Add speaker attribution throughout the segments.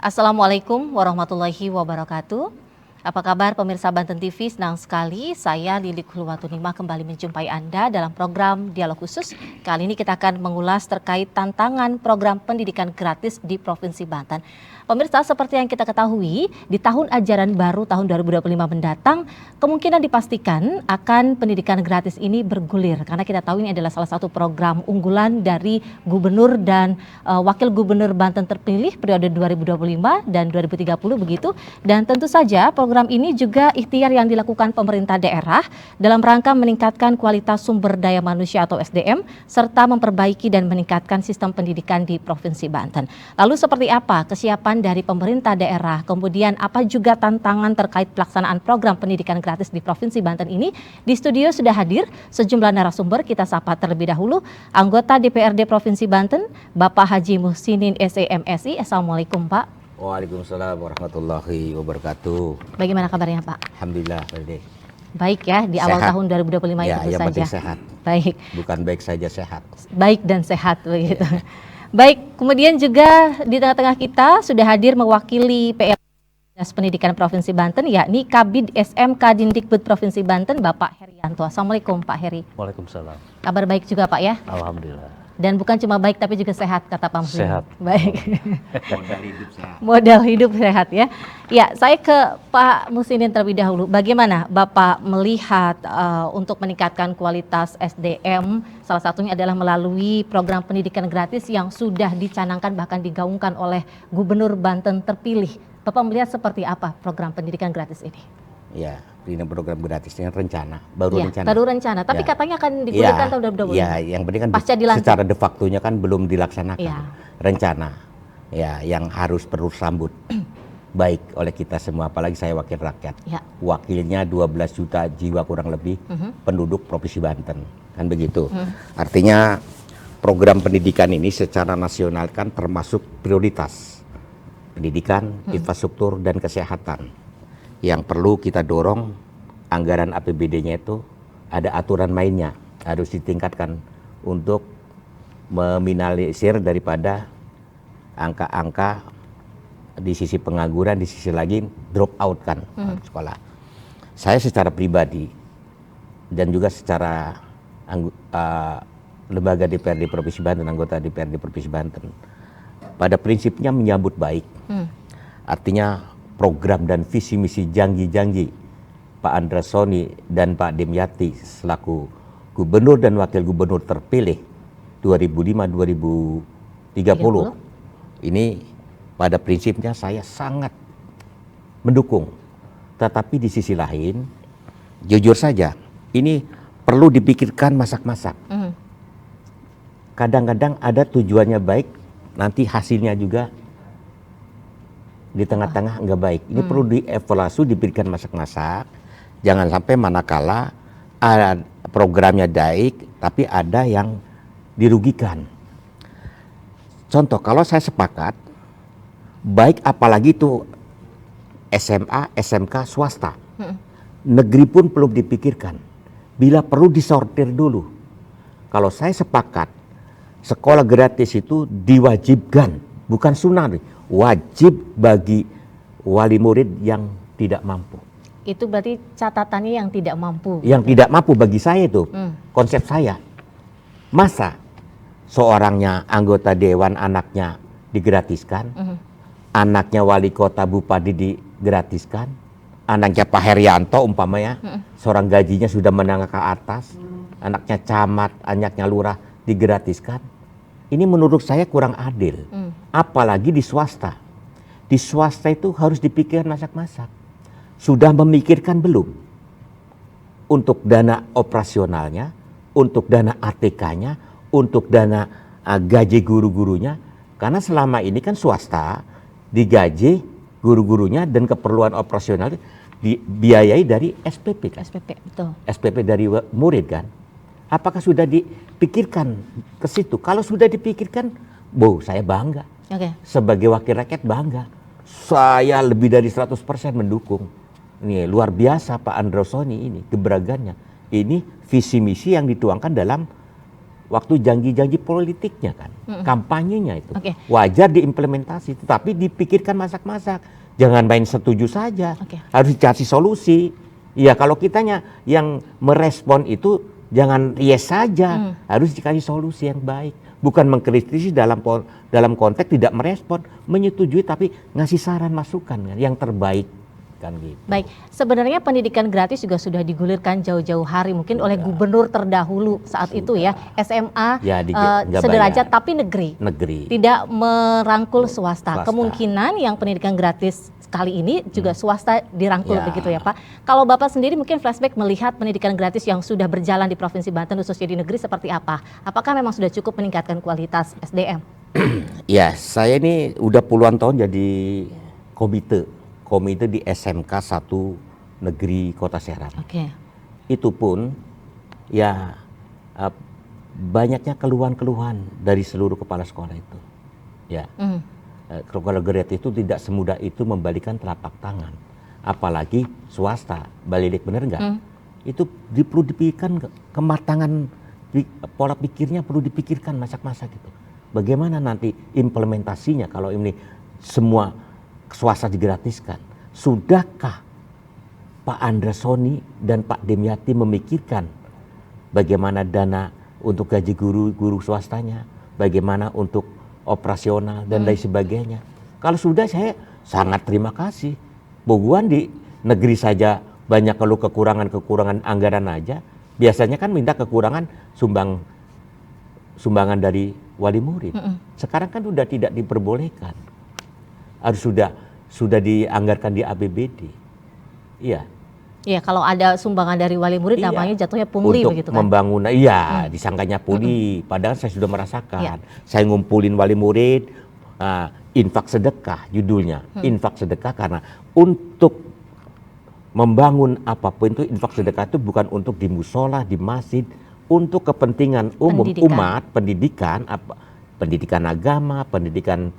Speaker 1: Assalamualaikum warahmatullahi wabarakatuh. Apa kabar pemirsa Banten TV? Senang sekali saya Lilik Huluwatunima kembali menjumpai Anda dalam program Dialog Khusus. Kali ini kita akan mengulas terkait tantangan program pendidikan gratis di Provinsi Banten. Pemirsa, seperti yang kita ketahui, di tahun ajaran baru tahun 2025 mendatang, kemungkinan dipastikan akan pendidikan gratis ini bergulir. Karena kita tahu ini adalah salah satu program unggulan dari Gubernur dan Wakil Gubernur Banten terpilih periode 2025 dan 2030 begitu. Dan tentu saja program ini juga ikhtiar yang dilakukan pemerintah daerah dalam rangka meningkatkan kualitas sumber daya manusia atau SDM, serta memperbaiki dan meningkatkan sistem pendidikan di Provinsi Banten. Lalu seperti apa kesiapan dari pemerintah daerah, kemudian apa juga tantangan terkait pelaksanaan program pendidikan gratis di Provinsi Banten ini? Di studio sudah hadir sejumlah narasumber, kita sapa terlebih dahulu anggota DPRD Provinsi Banten, Bapak Haji Muhsinin SEMSI. Assalamualaikum Pak.
Speaker 2: Waalaikumsalam warahmatullahi wabarakatuh.
Speaker 1: Bagaimana kabarnya Pak?
Speaker 2: Alhamdulillah, Ferde.
Speaker 1: Baik ya, di awal
Speaker 2: Sehat.
Speaker 1: tahun 2025
Speaker 2: Ya,
Speaker 1: itu
Speaker 2: yang
Speaker 1: saja.
Speaker 2: penting sehat.
Speaker 1: Baik.
Speaker 2: Bukan baik saja sehat.
Speaker 1: Baik dan sehat begitu. Baik, kemudian juga di tengah-tengah kita sudah hadir mewakili Dinas Pendidikan Provinsi Banten, yakni Kabid SMK Dindikbud Provinsi Banten, Bapak Herianto. Assalamualaikum Pak Heri.
Speaker 3: Waalaikumsalam.
Speaker 1: Kabar baik juga Pak ya?
Speaker 3: Alhamdulillah.
Speaker 1: Dan bukan cuma baik tapi juga sehat, kata Pak Muslim.
Speaker 3: Sehat.
Speaker 1: Baik.
Speaker 2: Modal hidup sehat.
Speaker 1: Modal hidup sehat ya. Ya, saya ke Pak Muslimin terlebih dahulu. Bagaimana Bapak melihat untuk meningkatkan kualitas SDM? Salah satunya adalah melalui program pendidikan gratis yang sudah dicanangkan bahkan digaungkan oleh Gubernur Banten terpilih. Bapak melihat seperti apa program pendidikan gratis ini?
Speaker 2: Ya, ini program gratisnya rencana, baru
Speaker 1: Ya,
Speaker 2: rencana.
Speaker 1: baru rencana, tapi
Speaker 2: Ya.
Speaker 1: katanya akan digulirkan tahun 2025.
Speaker 2: Ya, yang penting kan
Speaker 1: Pasca dilantik.
Speaker 2: secara de facto-nya kan belum dilaksanakan.
Speaker 1: Ya.
Speaker 2: Rencana. Ya, yang harus perlu sambut baik oleh kita semua, apalagi saya wakil rakyat.
Speaker 1: Ya.
Speaker 2: Wakilnya 12 juta jiwa kurang lebih penduduk Provinsi Banten. Kan begitu. Artinya program pendidikan ini secara nasional kan termasuk prioritas. Pendidikan, infrastruktur, dan kesehatan. Yang perlu kita dorong anggaran APBD-nya itu ada aturan mainnya, harus ditingkatkan untuk meminimalisir daripada angka-angka di sisi pengangguran, di sisi lagi drop out kan sekolah. Saya secara pribadi dan juga secara lembaga DPRD Provinsi Banten, anggota DPRD Provinsi Banten, pada prinsipnya menyambut baik. Artinya program dan visi misi janji-janji Pak Andreas Soni dan Pak Demyati selaku Gubernur dan Wakil Gubernur terpilih 2005-2030 ini pada prinsipnya saya sangat mendukung. Tetapi di sisi lain, jujur saja, ini perlu dipikirkan masak-masak. Kadang-kadang ada tujuannya baik, nanti hasilnya juga di tengah-tengah enggak baik. Ini perlu dievaluasi, diberikan masak-masak. Jangan sampai manakala ada programnya baik, tapi ada yang dirugikan. Contoh, kalau saya sepakat, baik apalagi itu SMA, SMK swasta, negeri pun perlu dipikirkan. Bila perlu disortir dulu. Kalau saya sepakat, sekolah gratis itu diwajibkan, bukan sunnah, wajib bagi wali murid yang tidak mampu.
Speaker 1: Itu berarti catatannya yang tidak mampu.
Speaker 2: Yang tidak mampu bagi saya itu konsep saya. Masa seorangnya anggota dewan anaknya digratiskan, anaknya wali kota bupati digratiskan, anaknya Pak Herianto umpamanya seorang gajinya sudah menengah ke atas, anaknya camat, anaknya lurah digratiskan. Ini menurut saya kurang adil. Apalagi di swasta. Di swasta itu harus dipikirkan masak-masak. Sudah memikirkan belum? Untuk dana operasionalnya, untuk dana ATK-nya, untuk dana gaji guru-gurunya. Karena selama ini kan swasta digaji guru-gurunya dan keperluan operasional dibiayai dari SPP kan?
Speaker 1: SPP, betul.
Speaker 2: SPP dari murid kan? Apakah sudah dipikirkan ke situ? Kalau sudah dipikirkan, saya bangga. Sebagai wakil rakyat bangga. Saya lebih dari 100% mendukung. Ini luar biasa Pak Andreas Soni ini, keberagamannya. Ini visi misi yang dituangkan dalam waktu janji-janji politiknya kan, kampanyenya itu.
Speaker 1: Oke.
Speaker 2: Wajar diimplementasi, tetapi dipikirkan masak-masak. Jangan main setuju saja,
Speaker 1: Oke.
Speaker 2: harus dikasih solusi. Ya kalau kitanya yang merespon itu jangan yes saja, harus dikasih solusi yang baik. Bukan mengkritisi dalam konteks tidak merespon, menyetujui tapi ngasih saran masukan kan, yang terbaik kan gitu.
Speaker 1: Baik, sebenarnya pendidikan gratis juga sudah digulirkan jauh-jauh hari mungkin oleh gubernur terdahulu saat itu ya, SMA
Speaker 2: Ya, nggak
Speaker 1: sederajat
Speaker 2: bayar.
Speaker 1: tapi negeri.
Speaker 2: Negeri.
Speaker 1: Tidak merangkul swasta.
Speaker 2: Swasta.
Speaker 1: Kemungkinan yang pendidikan gratis kali ini juga swasta dirangkul
Speaker 2: Ya.
Speaker 1: begitu ya Pak. Kalau Bapak sendiri mungkin flashback melihat pendidikan gratis yang sudah berjalan di Provinsi Banten khususnya di negeri seperti apa? Apakah memang sudah cukup meningkatkan kualitas SDM?
Speaker 2: Ya, saya ini udah puluhan tahun jadi komite di SMK 1 Negeri Kota Serang.
Speaker 1: Oke.
Speaker 2: Itu pun ya banyaknya keluhan-keluhan dari seluruh kepala sekolah itu. Ya. Kalau gratis itu tidak semudah itu membalikan telapak tangan. Apalagi swasta, balik bener nggak? Itu perlu dipikirkan kematangan pola pikirnya perlu dipikirkan masak-masak gitu. Bagaimana nanti implementasinya kalau ini semua swasta digratiskan? Sudahkah Pak Andrasoni dan Pak Demyati memikirkan bagaimana dana untuk gaji guru swastanya, bagaimana untuk operasional dan lain sebagainya? Kalau sudah, saya sangat terima kasih. Boguan di negeri saja banyak kalau kekurangan anggaran aja. Biasanya kan minta kekurangan sumbangan dari wali murid. Sekarang kan sudah tidak diperbolehkan. Harus sudah dianggarkan di APBD. Iya.
Speaker 1: Iya, kalau ada sumbangan dari wali murid
Speaker 2: Iya.
Speaker 1: namanya jatuhnya pungli
Speaker 2: Untuk
Speaker 1: begitu kan?
Speaker 2: membangun, iya, disangkanya pungli. Padahal saya sudah merasakan.
Speaker 1: Iya.
Speaker 2: Saya ngumpulin wali murid, infak sedekah judulnya. Infak sedekah karena untuk membangun apapun itu infak sedekah itu bukan untuk di musola, di masjid, untuk kepentingan umum umat, pendidikan agama, pendidikan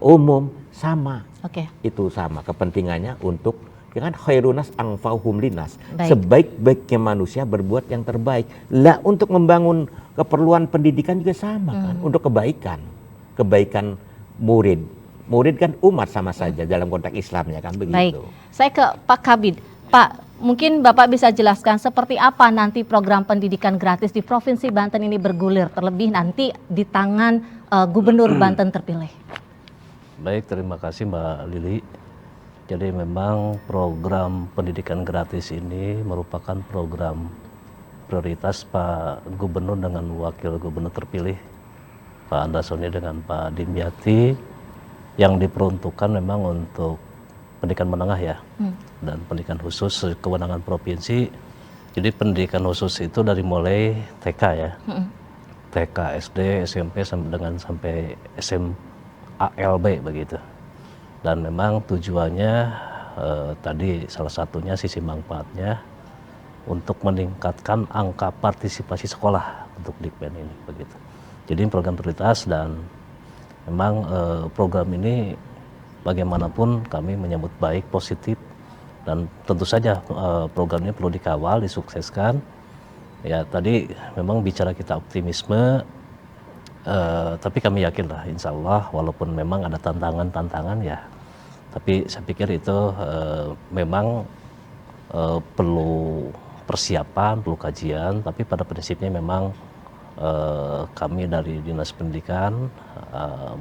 Speaker 2: umum sama.
Speaker 1: Oke.
Speaker 2: Itu sama kepentingannya untuk kan khairunas angfauhum linas.
Speaker 1: Baik.
Speaker 2: Sebaik-baiknya manusia berbuat yang terbaik. Lah untuk membangun keperluan pendidikan juga sama kan, untuk kebaikan murid. Murid kan umat sama saja dalam konteks Islamnya kan begitu.
Speaker 1: Baik, saya ke Pak Kabid. Pak, mungkin Bapak bisa jelaskan seperti apa nanti program pendidikan gratis di Provinsi Banten ini bergulir, terlebih nanti di tangan Gubernur Banten terpilih.
Speaker 3: Baik, terima kasih Mbak Lili. Jadi memang program pendidikan gratis ini merupakan program prioritas Pak Gubernur dengan Wakil Gubernur terpilih Pak Andrasoni dengan Pak Dimyati, yang diperuntukkan memang untuk pendidikan menengah ya, dan pendidikan khusus kewenangan provinsi. Jadi pendidikan khusus itu dari mulai TK ya, TK, SD, SMP sampai SMALB begitu. Dan memang tujuannya tadi salah satunya sisi manfaatnya untuk meningkatkan angka partisipasi sekolah untuk Dikpen ini begitu. Jadi program prioritas dan memang program ini bagaimanapun kami menyambut baik, positif, dan tentu saja program ini perlu dikawal, disukseskan. Ya tadi memang bicara kita optimisme, tapi kami yakin lah insya Allah walaupun memang ada tantangan ya, tapi saya pikir itu memang perlu persiapan, perlu kajian, tapi pada prinsipnya memang kami dari Dinas Pendidikan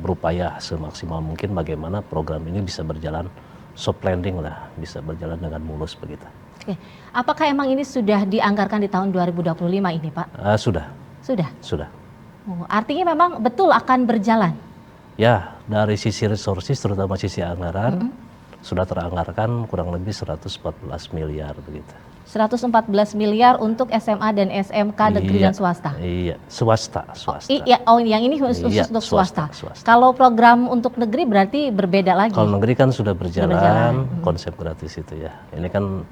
Speaker 3: berupaya semaksimal mungkin bagaimana program ini bisa berjalan soft landing lah, bisa berjalan dengan mulus begitu.
Speaker 1: Oke. Apakah emang ini sudah dianggarkan di tahun 2025 ini Pak?
Speaker 3: Sudah.
Speaker 1: Sudah? Oh, artinya memang betul akan berjalan?
Speaker 3: Ya, dari sisi resources terutama sisi anggaran sudah teranggarkan kurang lebih 114 miliar begitu.
Speaker 1: 114 miliar untuk SMA dan SMK negeri dan swasta?
Speaker 3: Iya, swasta.
Speaker 1: Yang ini khusus
Speaker 3: Iya,
Speaker 1: untuk swasta.
Speaker 3: swasta.
Speaker 1: Kalau program untuk negeri berarti berbeda lagi?
Speaker 3: Kalau negeri kan sudah berjalan,
Speaker 1: berjalan.
Speaker 3: konsep gratis itu ya. Ini kan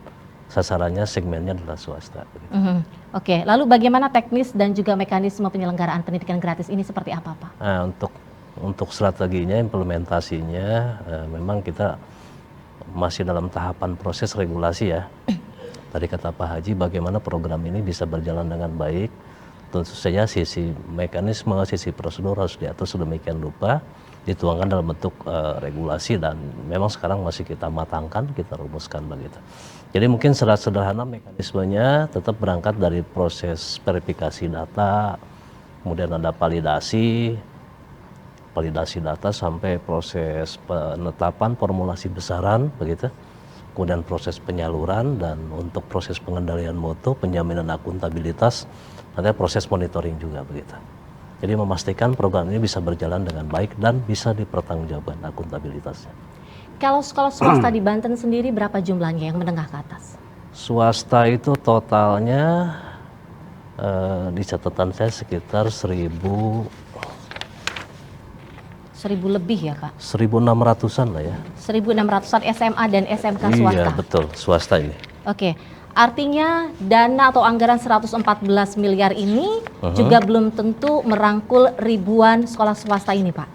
Speaker 3: sasarannya segmennya adalah swasta. Begitu.
Speaker 1: Oke, lalu bagaimana teknis dan juga mekanisme penyelenggaraan pendidikan gratis ini seperti apa Pak?
Speaker 3: Nah, untuk strateginya, implementasinya, memang kita masih dalam tahapan proses regulasi ya. Tadi kata Pak Haji, bagaimana program ini bisa berjalan dengan baik tentu saja sisi mekanisme, sisi prosedur harus diatur sedemikian rupa, dituangkan dalam bentuk regulasi, dan memang sekarang masih kita matangkan, kita rumuskan begitu. Jadi mungkin secara sederhana mekanismenya tetap berangkat dari proses verifikasi data, kemudian ada validasi data sampai proses penetapan formulasi besaran begitu. Kemudian proses penyaluran, dan untuk proses pengendalian mutu, penjaminan akuntabilitas, nanti proses monitoring juga begitu. Jadi memastikan program ini bisa berjalan dengan baik dan bisa dipertanggungjawabkan akuntabilitasnya.
Speaker 1: Kalau sekolah swasta di Banten sendiri berapa jumlahnya yang menengah ke atas?
Speaker 3: Swasta itu totalnya di catatan saya sekitar
Speaker 1: 1.000 lebih ya Pak?
Speaker 3: 1.600-an lah ya.
Speaker 1: 1.600-an SMA dan SMK swasta?
Speaker 3: Iya betul, swasta ini.
Speaker 1: Oke, artinya dana atau anggaran 114 miliar ini juga belum tentu merangkul ribuan sekolah swasta ini Pak?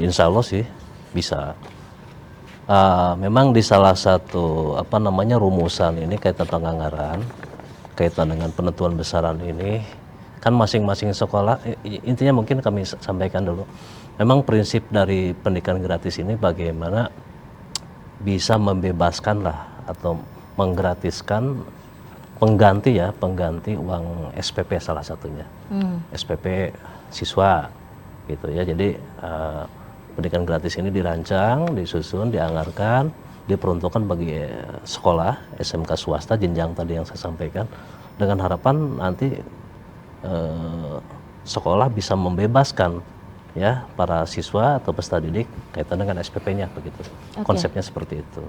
Speaker 3: Insya Allah sih bisa. Memang di salah satu rumusan ini kaitan penganggaran, kaitan dengan penentuan besaran ini, kan masing-masing sekolah, intinya mungkin kami sampaikan dulu, memang prinsip dari pendidikan gratis ini bagaimana bisa membebaskan lah atau menggratiskan pengganti uang SPP salah satunya, SPP siswa gitu ya. Jadi pendidikan gratis ini dirancang, disusun, dianggarkan, diperuntukkan bagi sekolah SMK swasta jenjang tadi yang saya sampaikan, dengan harapan nanti sekolah bisa membebaskan ya para siswa atau peserta didik kaitan dengan SPP-nya begitu. Konsepnya seperti itu.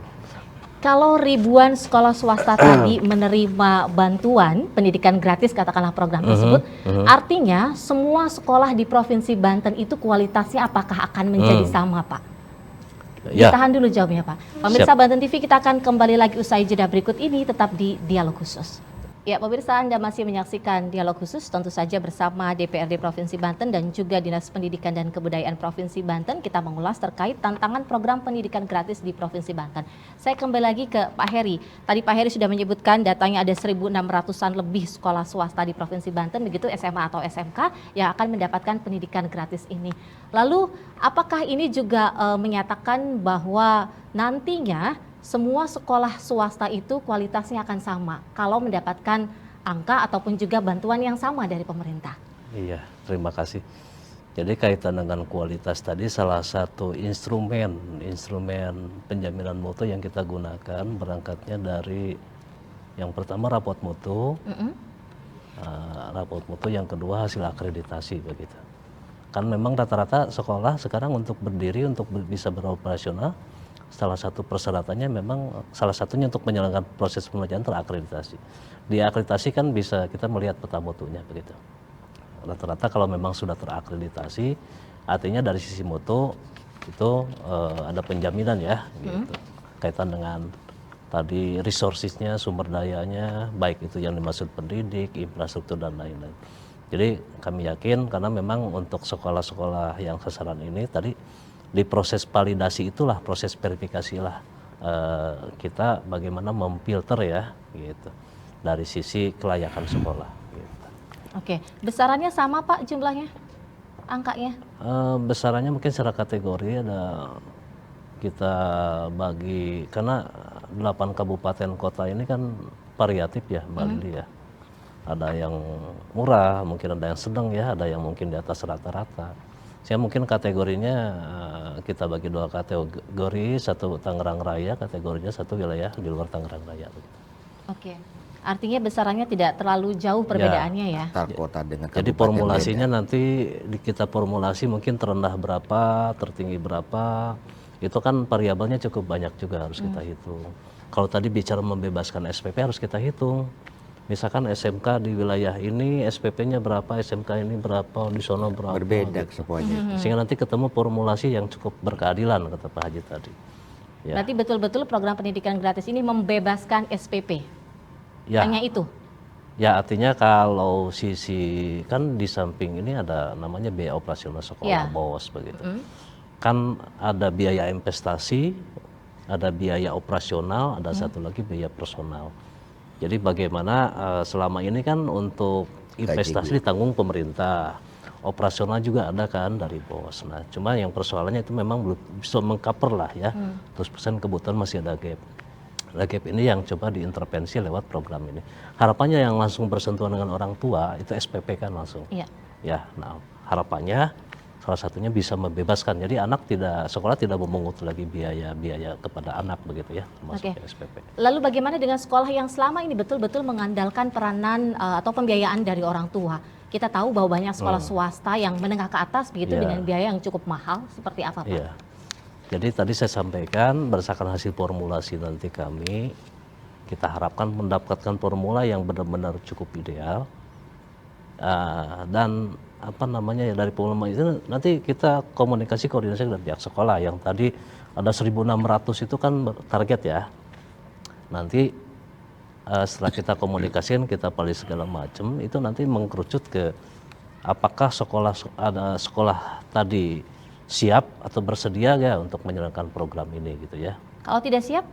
Speaker 1: Kalau ribuan sekolah swasta tadi menerima bantuan pendidikan gratis, katakanlah program tersebut, artinya semua sekolah di Provinsi Banten itu kualitasnya apakah akan menjadi sama Pak?
Speaker 3: Ya.
Speaker 1: Ditahan dulu jawabnya Pak. Pemirsa Banten TV, kita akan kembali lagi usai jeda berikut ini, tetap di Dialog Khusus. Ya, pemirsa, Anda masih menyaksikan Dialog Khusus tentu saja bersama DPRD Provinsi Banten dan juga Dinas Pendidikan dan Kebudayaan Provinsi Banten. Kita mengulas terkait tantangan program pendidikan gratis di Provinsi Banten. Saya kembali lagi ke Pak Heri. Tadi Pak Heri sudah menyebutkan datanya ada 1.600-an lebih sekolah swasta di Provinsi Banten, begitu SMA atau SMK yang akan mendapatkan pendidikan gratis ini. Lalu, apakah ini juga menyatakan bahwa nantinya semua sekolah swasta itu kualitasnya akan sama kalau mendapatkan angka ataupun juga bantuan yang sama dari pemerintah?
Speaker 3: Iya, terima kasih. Jadi kaitan dengan kualitas tadi, salah satu instrumen penjaminan mutu yang kita gunakan berangkatnya dari yang pertama raport mutu, yang kedua hasil akreditasi begitu. Kan memang rata-rata sekolah sekarang untuk berdiri, untuk bisa beroperasional, salah satu persyaratannya memang salah satunya untuk menjalankan proses pembelajaran terakreditasi. Di akreditasi kan bisa kita melihat peta mutunya begitu. Rata-rata kalau memang sudah terakreditasi, artinya dari sisi mutu itu ada penjaminan ya, gitu. Kaitan dengan tadi resourcesnya, sumber dayanya, baik itu yang dimaksud pendidik, infrastruktur dan lain-lain. Jadi kami yakin karena memang untuk sekolah-sekolah yang sasaran ini tadi di proses validasi itulah, proses verifikasi lah kita bagaimana memfilter ya gitu dari sisi kelayakan sekolah. Gitu.
Speaker 1: Oke, besarannya sama Pak jumlahnya, angkanya?
Speaker 3: Besarannya mungkin secara kategori ada kita bagi, karena 8 kabupaten kota ini kan variatif ya Mbak Lili ya. Ada yang murah, mungkin ada yang sedang ya, ada yang mungkin di atas rata-rata. Saya mungkin kategorinya kita bagi 2 kategori, satu Tangerang Raya, kategorinya satu wilayah di luar Tangerang Raya.
Speaker 1: Oke, artinya besarannya tidak terlalu jauh perbedaannya ya?
Speaker 2: Antar kota dengan
Speaker 3: Jadi formulasinya nanti kita formulasi mungkin terendah berapa, tertinggi berapa, itu kan variabelnya cukup banyak juga harus kita hitung. Kalau tadi bicara membebaskan SPP harus kita hitung. Misalkan SMK di wilayah ini SPP-nya berapa, SMK ini berapa, di sono berapa.
Speaker 2: Berbeda
Speaker 3: gitu.
Speaker 2: semuanya.
Speaker 3: Sehingga nanti ketemu formulasi yang cukup berkeadilan kata Pak Haji tadi. Ya.
Speaker 1: Berarti betul-betul program pendidikan gratis ini membebaskan SPP?
Speaker 3: Ya.
Speaker 1: Hanya itu?
Speaker 3: Ya, artinya kalau sisi kan di samping ini ada namanya biaya operasional sekolah, BOS begitu. Kan ada biaya investasi, ada biaya operasional, ada satu lagi biaya personal. Jadi bagaimana selama ini kan untuk investasi ditanggung pemerintah, operasional juga ada kan dari BOS. Nah, cuma yang persoalannya itu memang belum bisa mengcover lah ya. Terus persen kebutuhan masih ada gap. Ada gap ini yang coba diintervensi lewat program ini. Harapannya yang langsung bersentuhan dengan orang tua itu SPP kan langsung.
Speaker 1: Iya.
Speaker 3: Ya, nah harapannya salah satunya bisa membebaskan. Jadi anak sekolah tidak memungut lagi biaya kepada anak begitu ya, termasuk SPP.
Speaker 1: Lalu bagaimana dengan sekolah yang selama ini betul-betul mengandalkan peranan atau pembiayaan dari orang tua? Kita tahu bahwa banyak sekolah swasta yang menengah ke atas begitu dengan biaya yang cukup mahal. Seperti apa, Pak?
Speaker 3: Iya. Jadi tadi saya sampaikan berdasarkan hasil formulasi nanti kami, kita harapkan mendapatkan formula yang benar-benar cukup ideal. Dan apa namanya ya, dari formula itu nanti kita koordinasi dengan pihak sekolah. Yang tadi ada 1.600 itu kan target ya. Nanti setelah kita komunikasikan, kita pilih segala macam, itu nanti mengkerucut ke apakah sekolah tadi siap atau bersedia ya untuk menjalankan program ini gitu ya.
Speaker 1: Kalau tidak siap?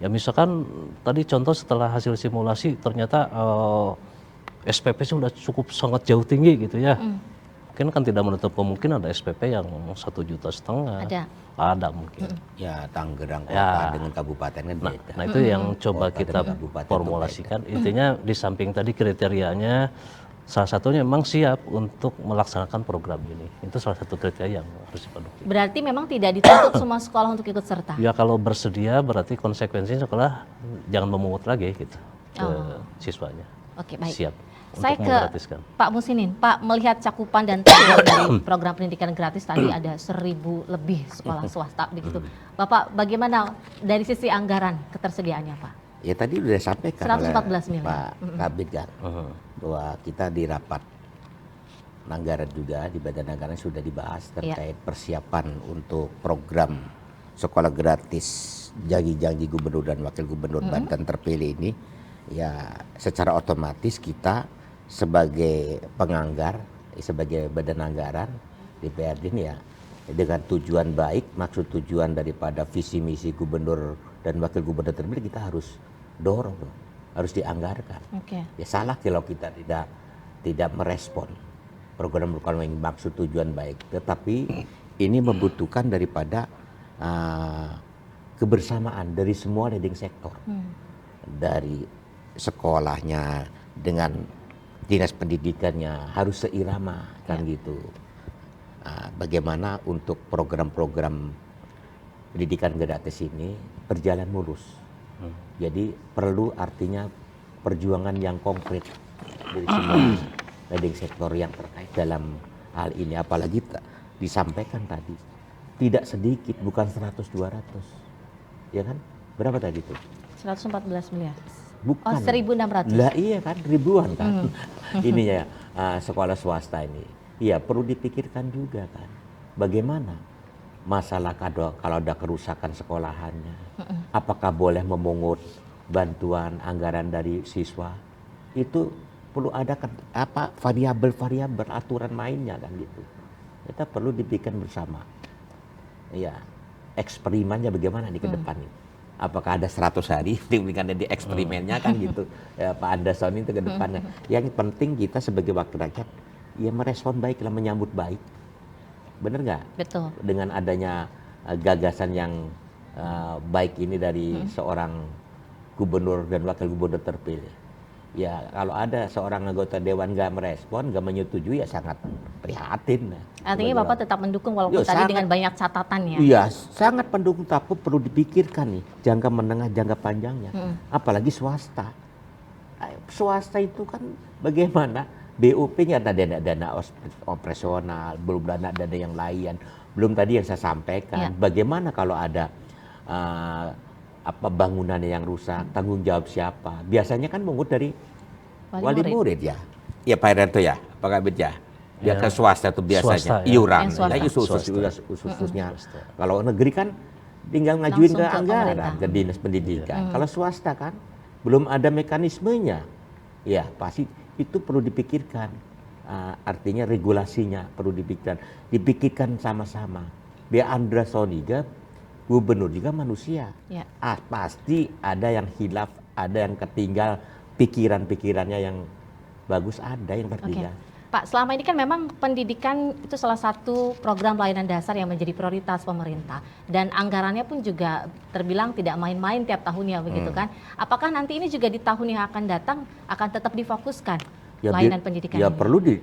Speaker 3: Ya misalkan tadi contoh setelah hasil simulasi ternyata SPP sudah cukup sangat jauh tinggi gitu ya. Mungkin kan tidak menutup kemungkinan ada SPP yang 1,5 juta. Ada mungkin.
Speaker 2: Ya Tangerang kota dengan kabupaten kan beda.
Speaker 3: Nah itu yang coba kita formulasikan. Intinya di samping tadi kriterianya salah satunya memang siap untuk melaksanakan program ini. Itu salah satu kriteria yang harus dipenuhi.
Speaker 1: Berarti memang tidak dituntut semua sekolah untuk ikut serta?
Speaker 3: Ya kalau bersedia berarti konsekuensinya sekolah jangan memungut lagi gitu ke siswanya.
Speaker 1: Oke, baik.
Speaker 3: Siap.
Speaker 1: Saya
Speaker 3: untuk
Speaker 1: ke
Speaker 3: menggratiskan.
Speaker 1: Pak Musinin. Pak, melihat cakupan dan target dari program pendidikan gratis tadi ada 1.000 lebih sekolah swasta begitu. Bapak, bagaimana dari sisi anggaran ketersediaannya, Pak?
Speaker 2: Ya tadi udah sampaikan
Speaker 1: 114 miliar.
Speaker 2: Pak Kabid kan, bahwa kita di rapat anggaran juga di Badan Anggaran sudah dibahas terkait persiapan untuk program sekolah gratis janji-janji Gubernur dan Wakil Gubernur Banten terpilih ini. Ya secara otomatis kita sebagai penganggar, sebagai badan anggaran DPRD ini ya dengan tujuan baik, maksud tujuan daripada visi misi Gubernur dan Wakil Gubernur terpilih kita harus dorong, harus dianggarkan. Ya salah kalau kita tidak merespon program-program yang maksud tujuan baik, tetapi ini membutuhkan daripada kebersamaan dari semua leading sektor, dari sekolahnya dengan dinas pendidikannya harus seirama kan gitu. Bagaimana untuk program-program pendidikan gratis ini berjalan mulus. Jadi perlu artinya perjuangan yang konkret dari semua leading sektor yang terkait dalam hal ini. Apalagi disampaikan tadi tidak sedikit, bukan 100-200, ya kan? Berapa tadi itu?
Speaker 1: 114 miliar.
Speaker 2: Bukan.
Speaker 1: 1.600.
Speaker 2: Lah iya kan, ribuan kan. Ininya sekolah swasta ini. Iya perlu dipikirkan juga kan. Bagaimana masalah kalau ada kerusakan sekolahannya, apakah boleh memungut bantuan anggaran dari siswa? Itu perlu ada variabel-variabel aturan mainnya kan gitu. Kita perlu dipikirkan bersama. Iya, eksperimennya bagaimana di ke depan ini? Apakah ada 100 hari diberikan di eksperimennya kan gitu ya, Pak Anderson itu ke depannya. Yang penting kita sebagai wakil rakyat ya merespon baik, menyambut baik. Bener nggak?
Speaker 1: Betul.
Speaker 2: Dengan adanya gagasan yang baik ini dari seorang gubernur dan wakil gubernur terpilih. Ya kalau ada seorang anggota dewan nggak merespon, nggak menyetujui ya sangat prihatin.
Speaker 1: Artinya Bapak tetap mendukung walaupun tadi dengan banyak catatan ya?
Speaker 2: Iya, sangat pendukung, tapi perlu dipikirkan nih jangka menengah, jangka panjangnya. Apalagi swasta. Swasta itu kan bagaimana BOP-nya ada dana operasional, belum dana yang lain, belum tadi yang saya sampaikan. Bagaimana kalau ada bangunannya yang rusak, tanggung jawab siapa? Biasanya kan mungut dari wali murid ya. Ya Pak Heranto ya, Pak Kabid ya. Biasa swasta itu biasanya iuran, khususnya. Kalau negeri kan tinggal ngajuin ke anggaran, ke dinas pendidikan. Kalau swasta kan belum ada mekanismenya. Ya pasti itu perlu dipikirkan. Artinya regulasinya perlu dipikirkan sama-sama. Biar Andra Soniga gubernur juga manusia. Pasti ada yang hilaf, ada yang ketinggal pikiran-pikirannya yang bagus ada yang
Speaker 1: Oke.
Speaker 2: ketiga.
Speaker 1: Pak, selama ini kan memang pendidikan itu salah satu program pelayanan dasar yang menjadi prioritas pemerintah. Dan anggarannya pun juga terbilang tidak main-main tiap tahunnya begitu kan. Apakah nanti ini juga di tahun yang akan datang akan tetap difokuskan pelayanan pendidikan
Speaker 2: ya
Speaker 1: ini?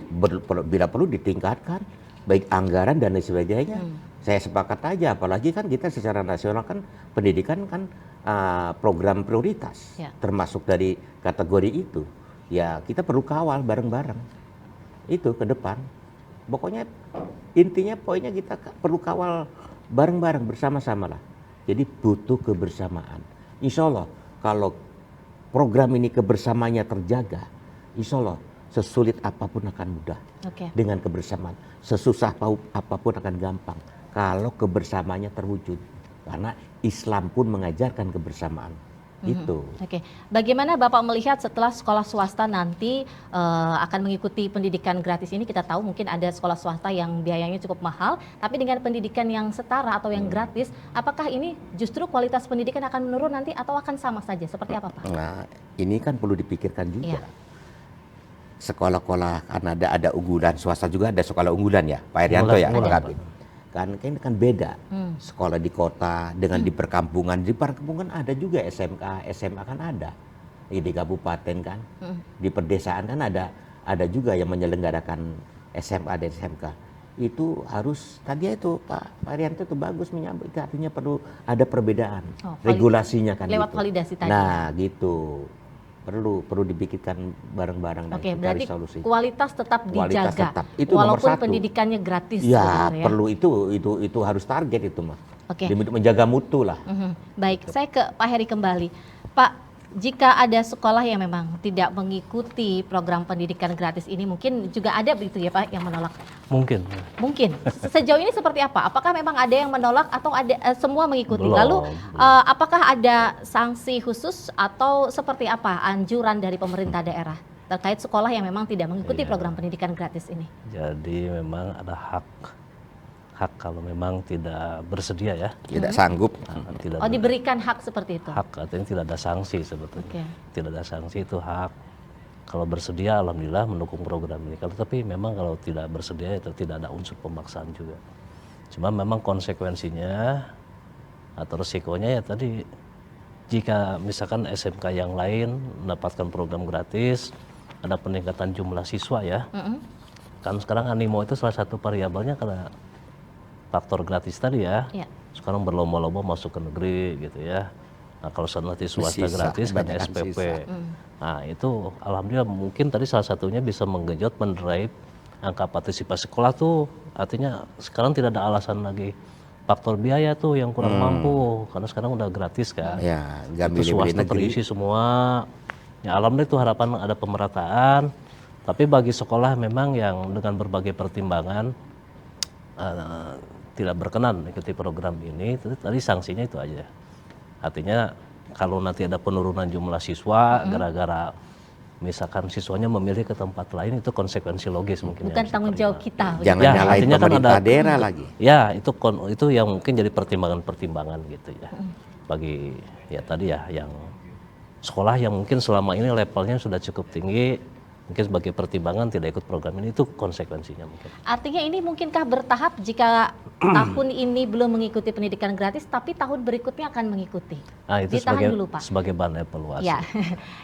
Speaker 2: bila perlu ditingkatkan, baik anggaran dan lain sebagainya. Saya sepakat aja, apalagi kan kita secara nasional kan pendidikan kan program prioritas,
Speaker 1: Ya.
Speaker 2: termasuk dari kategori itu. Ya kita perlu kawal bareng-bareng itu ke depan. Pokoknya intinya poinnya kita perlu kawal bareng-bareng bersama-sama lah. Jadi butuh kebersamaan. Insya Allah kalau program ini kebersamaannya terjaga, insya Allah sesulit apapun akan mudah.
Speaker 1: Oke.
Speaker 2: Dengan kebersamaan, sesusah apapun akan gampang kalau kebersamaannya terwujud. Karena Islam pun mengajarkan kebersamaan. Itu.
Speaker 1: Oke, bagaimana Bapak melihat setelah sekolah swasta nanti akan mengikuti pendidikan gratis ini? Kita tahu mungkin ada sekolah swasta yang biayanya cukup mahal, tapi dengan pendidikan yang setara atau yang gratis, apakah ini justru kualitas pendidikan akan menurun nanti atau akan sama saja? Seperti apa, Pak?
Speaker 2: Nah, ini kan perlu dipikirkan juga.
Speaker 1: Iya.
Speaker 2: Sekolah-sekolah kan ada unggulan, swasta juga ada sekolah unggulan ya, Pak Erianto ya,
Speaker 3: Unggulan,
Speaker 2: Pak Kabit. Kan beda. Sekolah di kota dengan di perkampungan. Di perkampungan ada juga SMK, SMA kan ada. Di kabupaten kan. Di perdesaan kan ada juga yang menyelenggarakan SMA dan SMK. Itu harus tadi itu Pak Arianto itu bagus menyambut, artinya perlu ada perbedaan regulasinya kan
Speaker 1: lewat
Speaker 2: gitu.
Speaker 1: validasi tadi.
Speaker 2: Nah, gitu. Perlu dipikirkan bareng-bareng dan
Speaker 1: Oke,
Speaker 2: cari
Speaker 1: berarti
Speaker 2: solusi.
Speaker 1: kualitas tetap
Speaker 2: Kualitas
Speaker 1: dijaga,
Speaker 2: tetap. Itu nomor
Speaker 1: walaupun
Speaker 2: satu.
Speaker 1: pendidikannya gratis.
Speaker 2: Ya,
Speaker 1: sebenarnya.
Speaker 2: perlu itu harus target itu mah.
Speaker 1: Oke.
Speaker 2: Demi menjaga mutu lah.
Speaker 1: Baik, saya ke Pak Heri kembali. Pak, jika ada sekolah yang memang tidak mengikuti program pendidikan gratis ini, mungkin juga ada begitu ya Pak yang menolak?
Speaker 3: Mungkin.
Speaker 1: Mungkin. Sejauh ini seperti apa? Apakah memang ada yang menolak atau ada semua mengikuti?
Speaker 3: Belum,
Speaker 1: Lalu
Speaker 3: belum.
Speaker 1: apakah ada sanksi khusus atau seperti apa anjuran dari pemerintah daerah terkait sekolah yang memang tidak mengikuti program pendidikan gratis ini?
Speaker 3: Jadi memang ada hak kalau memang tidak bersedia ya.
Speaker 2: Tidak sanggup.
Speaker 3: Nah, tidak
Speaker 1: Oh, diberikan hak seperti itu?
Speaker 3: hak, artinya tidak ada sanksi sebetulnya.
Speaker 1: Oke.
Speaker 3: Tidak ada sanksi, itu hak. Kalau bersedia alhamdulillah mendukung program ini. Kalau tapi memang kalau tidak bersedia itu tidak ada unsur pemaksaan juga. Cuma memang konsekuensinya atau resikonya ya tadi, jika misalkan SMK yang lain mendapatkan program gratis, ada peningkatan jumlah siswa ya. Kan sekarang animo itu salah satu variabelnya karena faktor gratis tadi ya.
Speaker 1: Ya.
Speaker 3: Sekarang berlomba-lomba masuk ke negeri gitu ya. Nah kalau nanti swasta
Speaker 2: Sisa,
Speaker 3: gratis kan
Speaker 2: kebanyakan
Speaker 3: SPP.
Speaker 2: sisa.
Speaker 3: Nah itu alhamdulillah mungkin tadi salah satunya bisa menggenjot, mendrive angka partisipasi sekolah tuh. Artinya sekarang tidak ada alasan lagi faktor biaya tuh yang kurang mampu, karena sekarang udah gratis kan.
Speaker 2: Ya, nggak
Speaker 3: Itu
Speaker 2: milih-milih
Speaker 3: swasta
Speaker 2: negeri.
Speaker 3: terisi semua. Ya alhamdulillah itu harapan ada pemerataan. Tapi bagi sekolah memang yang dengan berbagai pertimbangan tidak berkenan mengikuti program ini, tadi sanksinya itu aja. Artinya kalau nanti ada penurunan jumlah siswa gara-gara misalkan siswanya memilih ke tempat lain, itu konsekuensi logis mungkin.
Speaker 1: Bukan
Speaker 3: yang
Speaker 1: tanggung jawab kita.
Speaker 2: Jangan
Speaker 3: Ya,
Speaker 2: nyalain
Speaker 3: artinya kan
Speaker 2: pemerintah
Speaker 3: ada-
Speaker 2: daerah lagi.
Speaker 3: Ya itu yang mungkin jadi pertimbangan-pertimbangan gitu ya. Bagi ya tadi ya yang sekolah yang mungkin selama ini levelnya sudah cukup tinggi, mungkin sebagai pertimbangan tidak ikut program ini, itu konsekuensinya mungkin.
Speaker 1: Artinya ini mungkinkah bertahap jika tahun ini belum mengikuti pendidikan gratis, tapi tahun berikutnya akan mengikuti?
Speaker 3: Nah itu
Speaker 1: Ditahan dulu, Pak.
Speaker 3: sebagai bahan evaluasi.
Speaker 1: Ya.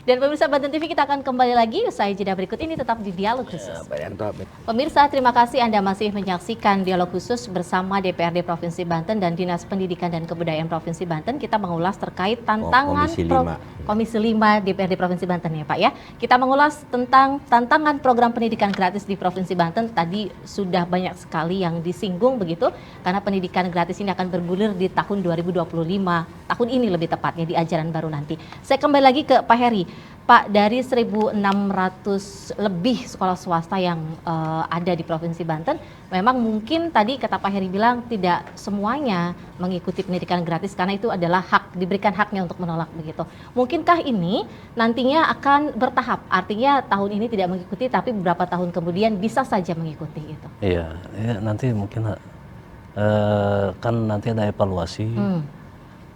Speaker 1: Dan pemirsa Banten TV, kita akan kembali lagi usai jeda berikut ini, tetap di Dialog Khusus.
Speaker 2: Pak Yanto,
Speaker 1: Pemirsa, terima kasih Anda masih menyaksikan Dialog Khusus bersama DPRD Provinsi Banten dan Dinas Pendidikan dan Kebudayaan Provinsi Banten. Kita mengulas terkait tantangan
Speaker 2: Komisi 5.
Speaker 1: Komisi 5 DPRD Provinsi Banten ya Pak ya. Kita mengulas tentang tantangan program pendidikan gratis di Provinsi Banten. Tadi sudah banyak sekali yang disinggung begitu, karena pendidikan gratis ini akan bergulir di tahun 2025, tahun ini lebih tepatnya di ajaran baru nanti. Saya kembali lagi ke Pak Heri. Pak, dari 1.600 lebih sekolah swasta yang ada di Provinsi Banten, memang mungkin tadi kata Pak Heri bilang tidak semuanya mengikuti pendidikan gratis karena itu adalah hak, diberikan haknya untuk menolak begitu. Mungkinkah ini nantinya akan bertahap, artinya tahun ini tidak mengikuti tapi beberapa tahun kemudian bisa saja mengikuti itu?
Speaker 3: Iya, ya, nanti mungkin kan nanti ada evaluasi,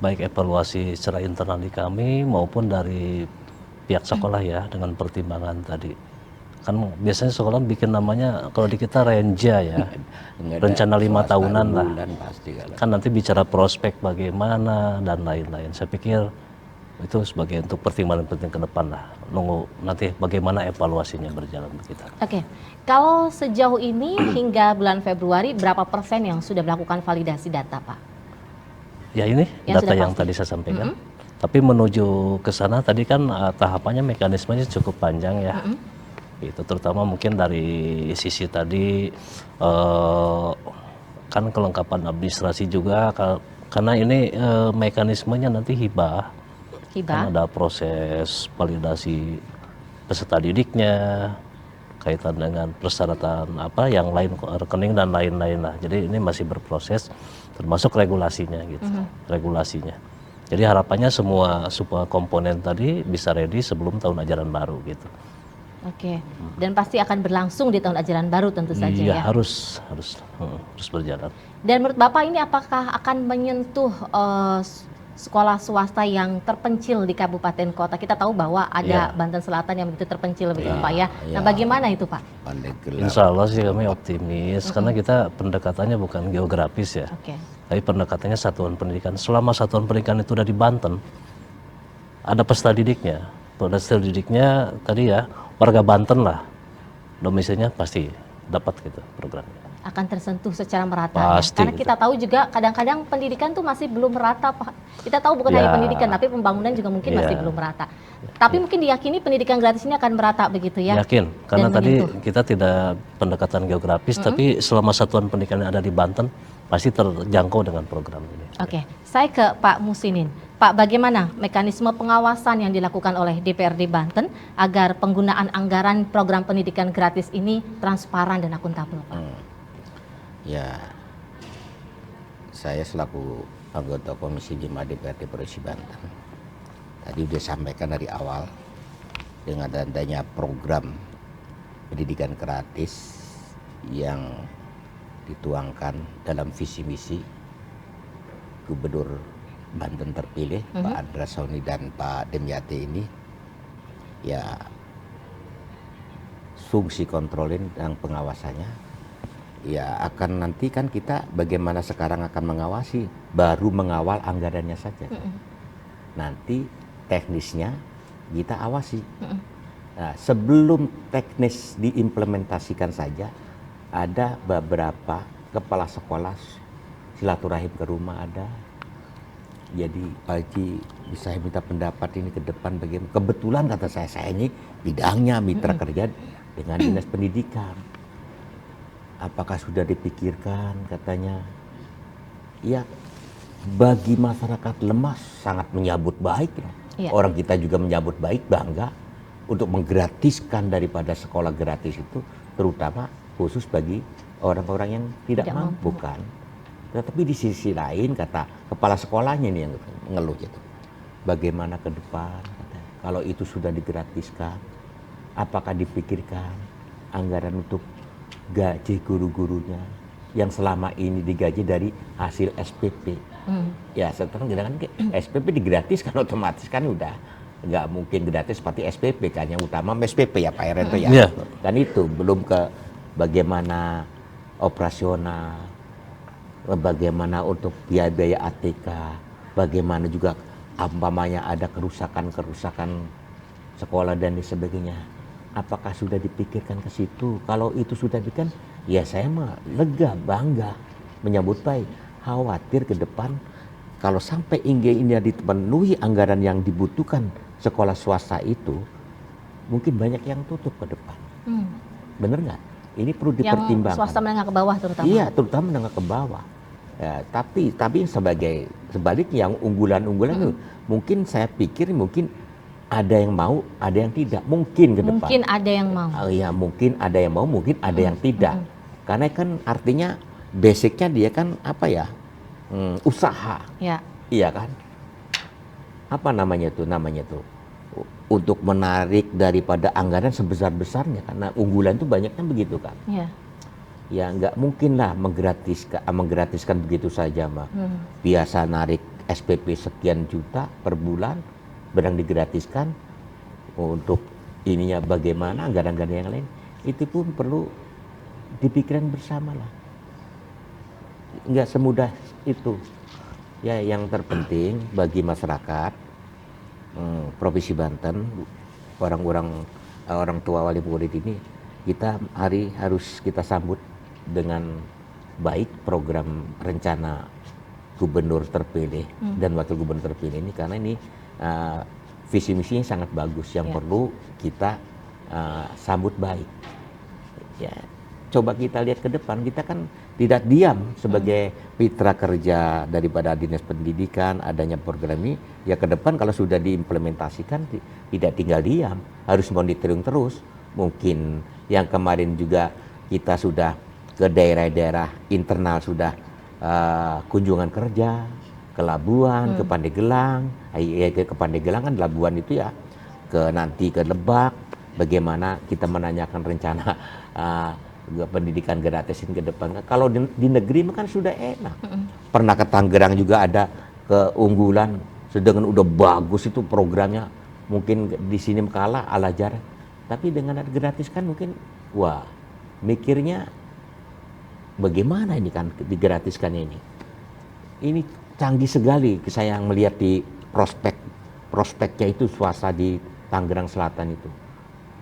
Speaker 3: baik evaluasi secara internal di kami maupun dari pihak sekolah ya, dengan pertimbangan tadi Kan biasanya sekolah bikin namanya kalau di kita renja ya,
Speaker 2: Nggak ada
Speaker 3: rencana 5
Speaker 2: swasta
Speaker 3: tahunan lah.
Speaker 2: bulan pasti kalau.
Speaker 3: Kan nanti bicara prospek bagaimana dan lain-lain. Saya pikir itu sebagai untuk pertimbangan penting ke depan lah. Nunggu nanti bagaimana evaluasinya berjalan kita.
Speaker 1: Oke, kalau sejauh ini hingga bulan Februari berapa persen yang sudah melakukan validasi data, Pak?
Speaker 3: Ya ini
Speaker 1: Yang
Speaker 3: data
Speaker 1: sudah
Speaker 3: yang
Speaker 1: pasti.
Speaker 3: tadi saya sampaikan. Tapi menuju ke sana tadi kan tahapannya mekanismenya cukup panjang ya. Itu terutama mungkin dari sisi tadi kan kelengkapan administrasi juga karena ini mekanismenya nanti hibah. Kan ada proses validasi peserta didiknya, kaitan dengan persyaratan apa yang lain, rekening dan lain-lain lah. Jadi ini masih berproses, termasuk regulasinya gitu, regulasinya. Jadi harapannya semua komponen tadi bisa ready sebelum tahun ajaran baru gitu.
Speaker 1: Oke, dan pasti akan berlangsung di tahun ajaran baru tentu saja
Speaker 3: Iya,
Speaker 1: ya.
Speaker 3: harus berjalan.
Speaker 1: Dan menurut Bapak ini apakah akan menyentuh sekolah swasta yang terpencil di kabupaten kota? Kita tahu bahwa ada Banten Selatan yang begitu terpencil begitu Pak ya. Nah bagaimana itu Pak?
Speaker 3: Insya Allah sih kami optimis karena kita pendekatannya bukan geografis ya. Tapi pendekatannya satuan pendidikan. Selama satuan pendidikan itu udah di Banten, ada peserta didiknya. Peserta didiknya tadi ya warga Banten lah, domisilinya pasti dapat gitu programnya.
Speaker 1: Akan tersentuh secara merata
Speaker 3: Pasti,
Speaker 1: ya. Karena
Speaker 3: gitu.
Speaker 1: kita tahu juga kadang-kadang pendidikan tuh masih belum merata Pak. Kita tahu bukan hanya pendidikan tapi pembangunan juga mungkin masih belum merata. Tapi mungkin diyakini pendidikan gratis ini akan merata begitu ya.
Speaker 3: Yakin, karena tadi kita tidak pendekatan geografis tapi selama satuan pendidikan yang ada di Banten pasti terjangkau dengan program ini.
Speaker 1: Oke, saya ke Pak Musinin. Pak, bagaimana mekanisme pengawasan yang dilakukan oleh DPRD Banten agar penggunaan anggaran program pendidikan gratis ini transparan dan akuntabel, Pak?
Speaker 2: Ya, saya selaku anggota Komisi 5 DPRD Provinsi Banten, tadi sudah sampaikan dari awal dengan adanya program pendidikan gratis yang dituangkan dalam visi misi Gubernur Banten terpilih Pak Andra Sauni dan Pak Demyati ini, ya fungsi kontrolin dan pengawasannya ya akan nanti kan kita bagaimana sekarang akan mengawasi, baru mengawal anggarannya saja. Nanti teknisnya kita awasi. Nah, sebelum teknis diimplementasikan saja, ada beberapa kepala sekolah silaturahim ke rumah ada. Jadi Pak Haji bisa minta pendapat ini ke depan bagaimana. Kebetulan kata saya ini bidangnya mitra kerja dengan Dinas Pendidikan. Apakah sudah dipikirkan katanya? Ya, bagi masyarakat lemah sangat menyambut baik. Orang kita juga menyambut baik, bangga untuk menggratiskan daripada sekolah gratis itu, terutama khusus bagi orang-orang yang tidak mampu kan. Tetapi di sisi lain kata kepala sekolahnya ini yang ngeluh gitu. Bagaimana ke depan? Katanya, kalau itu sudah digratiskan, apakah dipikirkan anggaran untuk gaji guru-gurunya yang selama ini digaji dari hasil SPP? Ya sekarang kan SPP digratiskan otomatis kan udah nggak mungkin gratis seperti SPP kan, yang utama SPP ya Pak Eren ya. Kan itu belum ke bagaimana operasional, bagaimana untuk biaya-biaya ATK, bagaimana juga umpamanya ada kerusakan sekolah dan sebagainya. Apakah sudah dipikirkan ke situ? Kalau itu sudah dipikirkan, ya saya mah lega, bangga, menyambut baik. Khawatir ke depan kalau sampai hingga ini dipenuhi anggaran yang dibutuhkan sekolah swasta itu, mungkin banyak yang tutup ke depan. Bener nggak? Ini perlu dipertimbangkan.
Speaker 1: Yang swasta menengah ke bawah terutama.
Speaker 2: Iya, terutama menengah ke bawah. Ya, tapi sebaliknya yang unggulan itu mungkin saya pikir mungkin ada yang mau, ada yang tidak, mungkin ke depan.
Speaker 1: Mungkin ada yang mau.
Speaker 2: Ya, mungkin ada yang mau, mungkin ada yang tidak. Karena kan artinya basicnya dia kan apa ya? Usaha.
Speaker 1: Ya.
Speaker 2: Iya kan? Apa namanya tuh? Untuk menarik daripada anggaran sebesar-besarnya, karena unggulan itu banyaknya begitu kan.
Speaker 1: Iya.
Speaker 2: Ya nggak mungkin lah menggratiskan begitu saja mah. Biasa narik SPP sekian juta per bulan, barang digratiskan untuk ininya bagaimana, anggaran-anggaran yang lain, itu pun perlu dipikirkan bersama lah. Nggak semudah itu. Ya, yang terpenting bagi masyarakat Provinsi Banten, orang tua wali murid ini, kita harus kita sambut dengan baik program rencana gubernur terpilih dan wakil gubernur terpilih ini, karena ini visi misinya sangat bagus yang perlu kita sambut baik. Ya, coba kita lihat ke depan, kita kan tidak diam sebagai mitra kerja daripada Dinas Pendidikan, adanya program ini, ya ke depan kalau sudah diimplementasikan tidak tinggal diam, harus monitoring terus. Mungkin yang kemarin juga kita sudah ke daerah-daerah internal, sudah kunjungan kerja ke Labuan, ke Pandeglang, ke Pandeglang kan Labuan itu ya, nanti ke Lebak, bagaimana kita menanyakan rencana pendidikan gratisin ke depan. Kalau di negeri kan sudah enak. Pernah ke Tangerang juga ada keunggulan, sedangkan udah bagus itu programnya. Mungkin di sini kalah ala jarak. Tapi dengan ada gratis kan mungkin, wah, mikirnya bagaimana ini kan digratiskan ini. Ini canggih sekali saya melihat di prospeknya itu, swasta di Tangerang Selatan itu.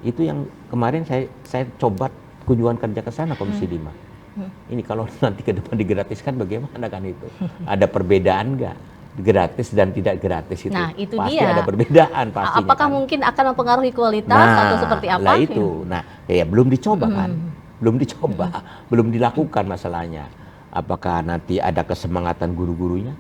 Speaker 2: Itu yang kemarin saya coba kunjungan kerja ke sana Komisi 5. Ini kalau nanti ke depan digratiskan bagaimana kan itu? Ada perbedaan nggak? Gratis dan tidak gratis itu.
Speaker 1: Nah, itu
Speaker 2: pasti
Speaker 1: dia.
Speaker 2: ada perbedaan pastinya.
Speaker 1: Apakah
Speaker 2: kan?
Speaker 1: mungkin akan mempengaruhi kualitas atau seperti apa?
Speaker 2: Nah, itu. Nah, ya belum dicoba kan? Belum dicoba, belum dilakukan masalahnya. Apakah nanti ada kesemangatan guru-gurunya?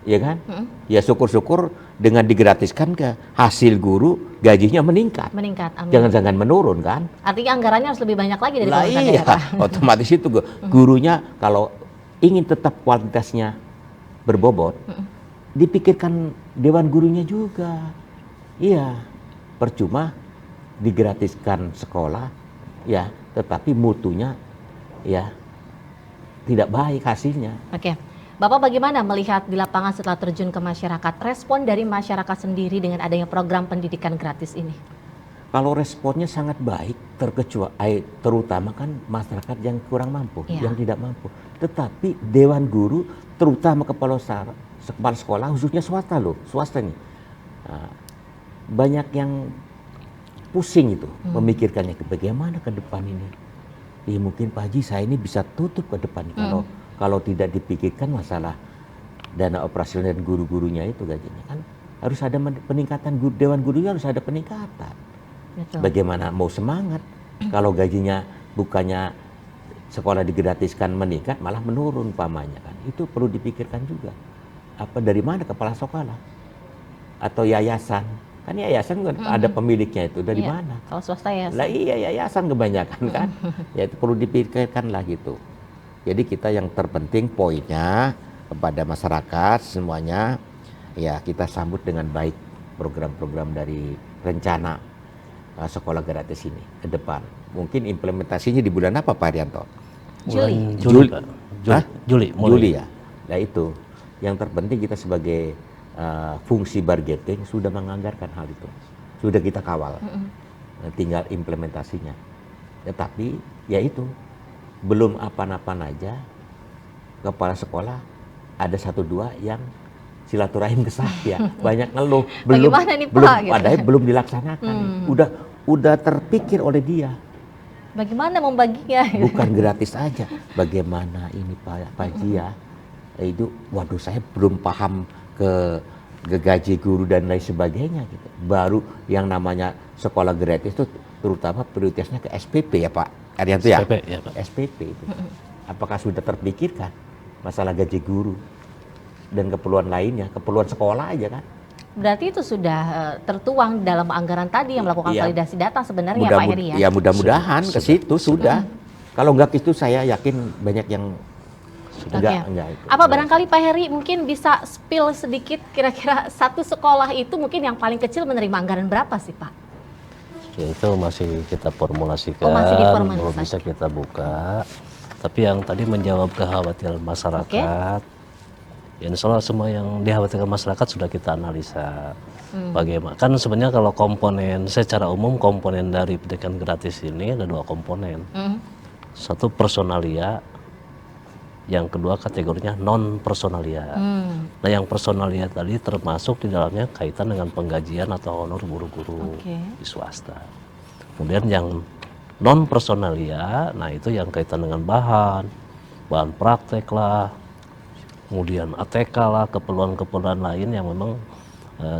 Speaker 2: Ya kan? Ya syukur-syukur dengan digratiskan ke hasil guru gajinya meningkat.
Speaker 1: Meningkat, amin.
Speaker 2: Jangan-jangan menurun kan?
Speaker 1: Artinya anggarannya harus lebih banyak lagi dari
Speaker 2: Lah
Speaker 1: pemerintah
Speaker 2: iya,
Speaker 1: daerah.
Speaker 2: otomatis itu gurunya kalau ingin tetap kualitasnya berbobot, dipikirkan dewan gurunya juga. Iya, percuma digratiskan sekolah, ya, tetapi mutunya ya tidak baik hasilnya.
Speaker 1: Oke. Bapak bagaimana melihat di lapangan setelah terjun ke masyarakat, respon dari masyarakat sendiri dengan adanya program pendidikan gratis ini?
Speaker 2: Kalau responnya sangat baik, terutama kan masyarakat yang kurang mampu, yang tidak mampu. Tetapi Dewan Guru, terutama kepala sekolah, khususnya swasta nih, banyak yang pusing itu, memikirkannya bagaimana ke depan ini. Ya mungkin Pak Haji, saya ini bisa tutup ke depan kalau tidak dipikirkan masalah dana operasional dan guru-gurunya itu gajinya kan harus ada peningkatan, Dewan Gurunya harus ada peningkatan.
Speaker 1: Betul.
Speaker 2: Bagaimana mau semangat kalau gajinya bukannya sekolah digratiskan meningkat malah menurun umpamanya kan. Itu perlu dipikirkan juga. Apa dari mana kepala sekolah atau yayasan? Kan yayasan kan ada pemiliknya itu dari mana?
Speaker 1: Kalau swasta ya.
Speaker 2: Lah iya, yayasan kebanyakan kan. Ya itu perlu dipikirkan lah gitu. Jadi kita yang terpenting poinnya kepada masyarakat semuanya, ya kita sambut dengan baik program-program dari rencana sekolah gratis ini ke depan. Mungkin implementasinya di bulan apa Pak Arianto?
Speaker 3: Juli, Pak. Juli
Speaker 2: ya. Nah itu yang terpenting, kita sebagai fungsi bargaining sudah menganggarkan hal itu, sudah kita kawal. Tinggal implementasinya. Tetapi ya itu belum apa-apa aja, kepala sekolah ada 1-2 yang silaturahim ke saya, banyak ngeluh, belum padahal belum dilaksanakan. Udah terpikir oleh dia.
Speaker 1: Bagaimana membaginya?
Speaker 2: Bukan gratis aja, bagaimana ini Pak Haji ya, itu waduh saya belum paham ke gaji guru dan lain sebagainya gitu. Baru yang namanya sekolah gratis itu terutama prioritasnya ke SPP ya Pak Arianto ya?
Speaker 3: SPP, ya Pak.
Speaker 2: SPP itu. Apakah sudah terpikirkan masalah gaji guru dan keperluan lainnya, keperluan sekolah aja kan?
Speaker 1: Berarti itu sudah tertuang dalam anggaran tadi yang melakukan validasi data sebenarnya Pak Heri ya?
Speaker 2: Ya mudah-mudahan ke situ sudah. Kalau enggak itu saya yakin banyak yang enggak itu.
Speaker 1: Apa barangkali Pak Heri mungkin bisa spill sedikit kira-kira satu sekolah itu mungkin yang paling kecil menerima anggaran berapa sih Pak?
Speaker 3: Ya, itu masih kita formulasikan, belum bisa kita buka. Tapi yang tadi menjawab kekhawatiran masyarakat, ya insya Allah semua yang dikhawatirkan masyarakat sudah kita analisa. Bagaimana? Kan sebenarnya kalau komponen, secara umum komponen dari pendidikan gratis ini ada 2 komponen. Satu personalia, yang kedua kategorinya non personalia. Nah, yang personalia tadi termasuk di dalamnya kaitan dengan penggajian atau honor guru-guru di swasta. Kemudian yang non personalia, nah itu yang kaitan dengan bahan praktek lah, kemudian ATK lah, keperluan-keperluan lain yang memang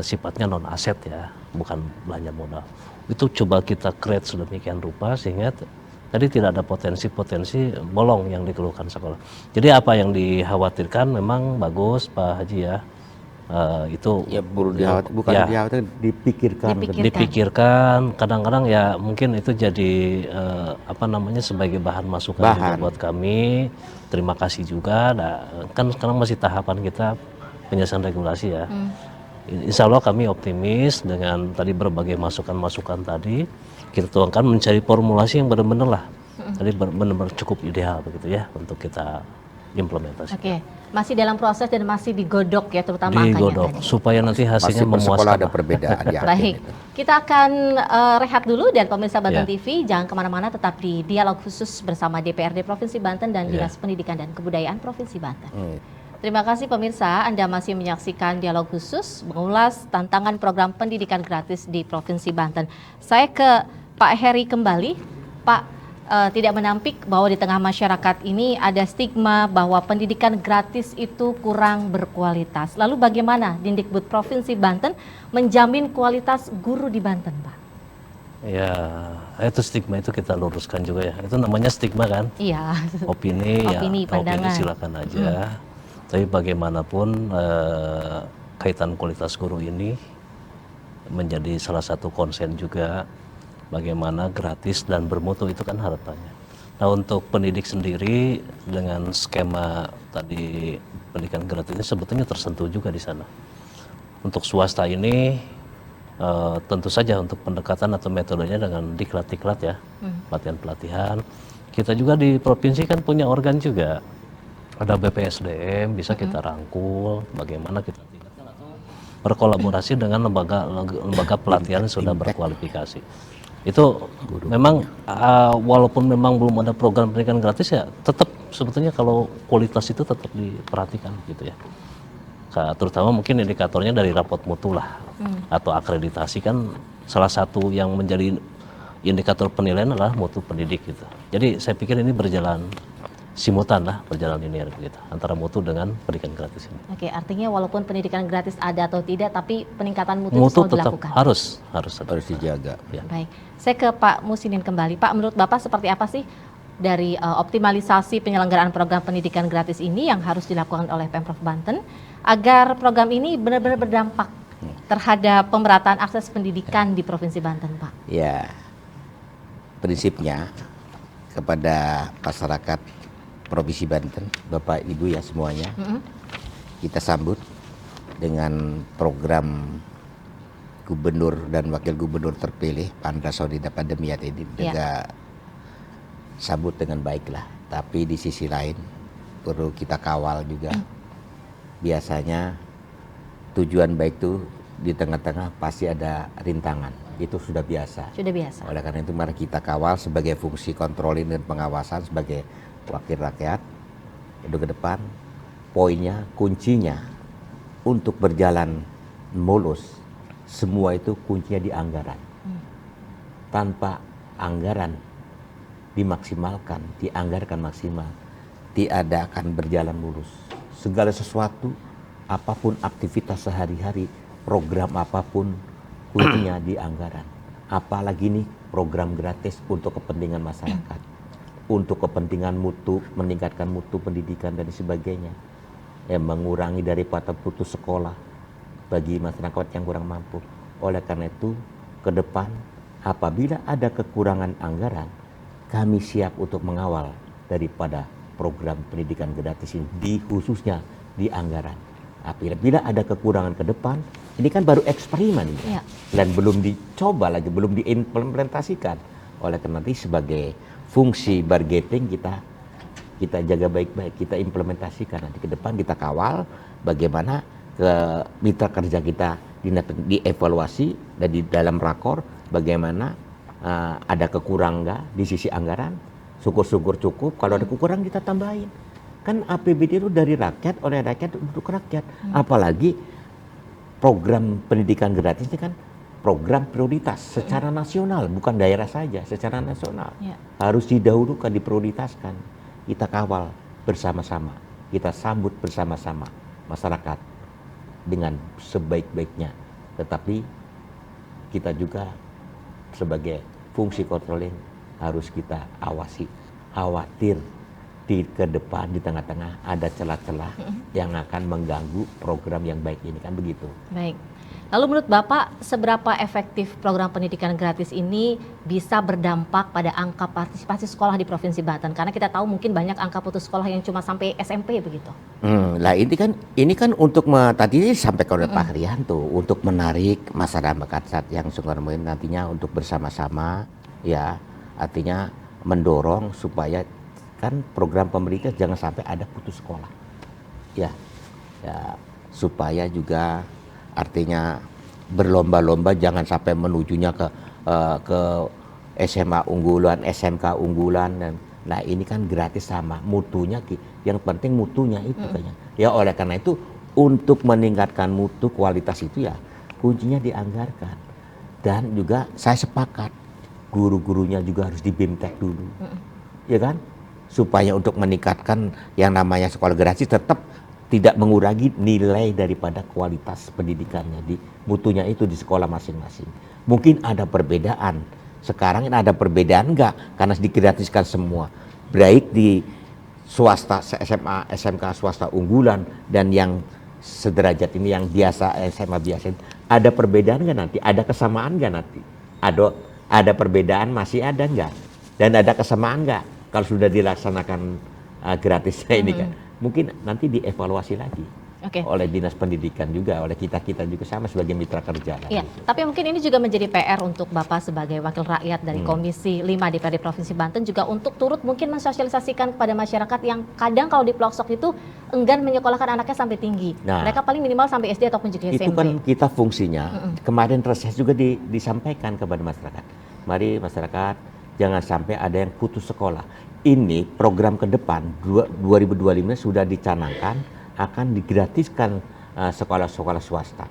Speaker 3: sifatnya non aset ya, bukan belanja modal. Itu coba kita create sedemikian rupa sehingga tadi tidak ada potensi-potensi bolong yang dikeluhkan sekolah. Jadi apa yang dikhawatirkan memang bagus Pak Haji ya. Itu
Speaker 2: Ya bukan
Speaker 3: ya,
Speaker 2: dikhawatirkan,
Speaker 3: dipikirkan. Kadang-kadang ya mungkin itu jadi apa namanya sebagai bahan masukan juga buat kami. Terima kasih juga. Nah, kan sekarang masih tahapan kita penyelesaian regulasi ya. Insya Allah kami optimis dengan tadi berbagai masukan-masukan tadi kita tuangkan mencari formulasi yang benar-benar lah tadi benar-benar cukup ideal begitu ya untuk kita implementasi.
Speaker 1: Oke, masih dalam proses dan masih digodok ya terutama
Speaker 3: digodok
Speaker 1: angkanya tadi.
Speaker 3: Supaya nanti hasilnya memuaskan.
Speaker 2: Ada perbedaan di
Speaker 1: Baik,
Speaker 2: itu.
Speaker 1: kita akan rehat dulu dan pemirsa Banten
Speaker 3: Ya.
Speaker 1: TV jangan kemana-mana, tetap di dialog khusus bersama DPRD Provinsi Banten dan Dinas Pendidikan dan Kebudayaan Provinsi Banten. Terima kasih pemirsa, Anda masih menyaksikan dialog khusus mengulas tantangan program pendidikan gratis di Provinsi Banten. Saya ke Pak Heri kembali. Pak, tidak menampik bahwa di tengah masyarakat ini ada stigma bahwa pendidikan gratis itu kurang berkualitas. Lalu bagaimana Dindikbud Provinsi Banten menjamin kualitas guru di Banten, Pak?
Speaker 3: Ya, itu stigma itu kita luruskan juga ya. Itu namanya stigma kan?
Speaker 1: Iya.
Speaker 3: Opini ya,
Speaker 1: pandangan.
Speaker 3: opini silakan aja. Tapi bagaimanapun kaitan kualitas guru ini menjadi salah satu konsen juga. Bagaimana gratis dan bermutu itu kan harapannya. Nah, untuk pendidik sendiri dengan skema tadi pendidikan gratis ini sebetulnya tersentuh juga di sana. Untuk swasta ini tentu saja untuk pendekatan atau metodenya dengan diklat-diklat ya, pelatihan-pelatihan. Kita juga di provinsi kan punya organ juga. Ada BPSDM, bisa kita rangkul bagaimana kita tingkatkan atau berkolaborasi dengan lembaga pelatihan yang sudah berkualifikasi. Itu memang walaupun memang belum ada program pendidikan gratis ya tetap sebetulnya kalau kualitas itu tetap diperhatikan gitu ya. Terutama mungkin indikatornya dari rapot mutu lah atau akreditasi kan salah satu yang menjadi indikator penilaian adalah mutu pendidik gitu. Jadi saya pikir ini berjalan simultan lah, berjalan linear gitu antara mutu dengan pendidikan gratis ini.
Speaker 1: Oke, artinya walaupun pendidikan gratis ada atau tidak, tapi peningkatan mutu
Speaker 3: Mutu
Speaker 1: itu selalu
Speaker 3: tetap
Speaker 1: dilakukan.
Speaker 3: harus
Speaker 2: dijaga.
Speaker 3: Ya.
Speaker 1: Baik, saya ke Pak Musinin kembali. Pak, menurut Bapak seperti apa sih dari optimalisasi penyelenggaraan program pendidikan gratis ini yang harus dilakukan oleh Pemprov Banten agar program ini benar-benar berdampak terhadap pemerataan akses pendidikan di Provinsi Banten, Pak?
Speaker 2: Ya, prinsipnya kepada masyarakat Provinsi Banten, Bapak Ibu ya semuanya, kita sambut dengan program Gubernur dan Wakil Gubernur terpilih Pak Andra Sodina Pandemiat ini juga sambut dengan baiklah. Tapi di sisi lain perlu kita kawal juga. Biasanya tujuan baik itu di tengah-tengah pasti ada rintangan. Itu sudah biasa.
Speaker 1: Sudah biasa.
Speaker 2: Oleh karena itu mari kita kawal sebagai fungsi kontrolin dan pengawasan sebagai wakil rakyat untuk ke depan. Poinnya, kuncinya untuk berjalan mulus semua itu kuncinya di anggaran. Tanpa anggaran dimaksimalkan, dianggarkan maksimal, tidak akan berjalan mulus. Segala sesuatu, apapun aktivitas sehari-hari, program apapun kuncinya di anggaran. Apalagi nih program gratis untuk kepentingan masyarakat, untuk kepentingan mutu, meningkatkan mutu pendidikan dan sebagainya, mengurangi daripada putus sekolah bagi masyarakat yang kurang mampu. Oleh karena itu ke depan apabila ada kekurangan anggaran, kami siap untuk mengawal daripada program pendidikan gratis ini, khususnya di anggaran. Apabila ada kekurangan ke depan, ini kan baru eksperimen dan belum dicoba lagi, belum diimplementasikan. Oleh karena itu sebagai fungsi bargaining kita jaga baik-baik, kita implementasikan. Nanti ke depan kita kawal bagaimana ke mitra kerja kita dievaluasi dan di dalam rakor bagaimana ada kekurang nggak di sisi anggaran, syukur-syukur cukup, kalau ada kekurangan kita tambahin. Kan APBD itu dari rakyat, oleh rakyat, untuk rakyat. Apalagi program pendidikan gratis ini kan program prioritas secara nasional, bukan daerah saja, secara nasional. Harus didahulukan, diprioritaskan. Kita kawal bersama-sama, kita sambut bersama-sama masyarakat dengan sebaik-baiknya. Tetapi kita juga sebagai fungsi controlling harus kita awasi, khawatir ke depan di tengah-tengah ada celah-celah yang akan mengganggu program yang baik ini, kan begitu.
Speaker 1: Baik. Lalu menurut Bapak, seberapa efektif program pendidikan gratis ini bisa berdampak pada angka partisipasi sekolah di Provinsi Banten? Karena kita tahu mungkin banyak angka putus sekolah yang cuma sampai SMP begitu.
Speaker 2: Lah ini kan untuk tadi disampaikan oleh Pak Rianto, untuk menarik masyarakat yang Sungarmuin nantinya untuk bersama-sama, ya, artinya mendorong supaya kan program pemerintah jangan sampai ada putus sekolah, ya, supaya juga artinya berlomba-lomba jangan sampai menujunya ke SMA unggulan, SMK unggulan, dan nah ini kan gratis sama mutunya, yang penting mutunya itu kayaknya. Ya oleh karena itu untuk meningkatkan mutu kualitas itu ya kuncinya dianggarkan, dan juga saya sepakat guru-gurunya juga harus dibimtek dulu, ya kan? Supaya untuk meningkatkan yang namanya sekolah gratis tetap tidak mengurangi nilai daripada kualitas pendidikannya, di mutunya itu di sekolah masing-masing. Mungkin ada perbedaan, sekarang ini ada perbedaan enggak karena digratiskan semua, baik di swasta SMA, SMK swasta unggulan dan yang sederajat ini yang biasa SMA biasa, ada perbedaan enggak nanti, ada kesamaan enggak nanti, ada perbedaan masih ada enggak, dan ada kesamaan enggak kalau sudah dilaksanakan gratisnya ini kan, mungkin nanti dievaluasi lagi oleh Dinas Pendidikan juga, oleh kita juga sama sebagai mitra kerja.
Speaker 1: Iya, tapi mungkin ini juga menjadi PR untuk Bapak sebagai wakil rakyat dari Komisi 5 DPRD Provinsi Banten juga untuk turut mungkin mensosialisasikan kepada masyarakat yang kadang kalau di pelosok itu enggan menyekolahkan anaknya sampai tinggi. Nah, mereka paling minimal sampai SD ataupun juga SMP.
Speaker 2: Itu kan kita fungsinya, kemarin reses juga disampaikan kepada masyarakat. Mari masyarakat, jangan sampai ada yang putus sekolah. Ini program ke depan 2025 sudah dicanangkan akan digratiskan sekolah-sekolah swasta.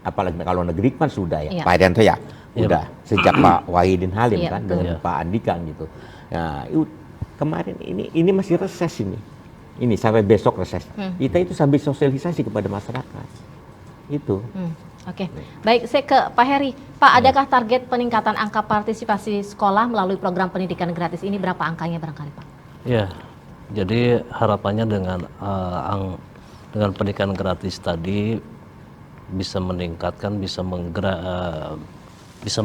Speaker 2: Apalagi kalau negeri kan sudah ya, Pak Rianto ya, udah sejak Pak Wahidin Halim kan dengan Pak Andika gitu. Nah, kemarin ini masih reses ini sampai besok reses. Kita itu sambil sosialisasi kepada masyarakat. Itu.
Speaker 1: Oke, baik, saya ke Pak Heri. Pak, adakah target peningkatan angka partisipasi sekolah melalui program pendidikan gratis ini, berapa angkanya barangkali Pak?
Speaker 3: Ya, jadi harapannya dengan pendidikan gratis tadi bisa meningkatkan, bisa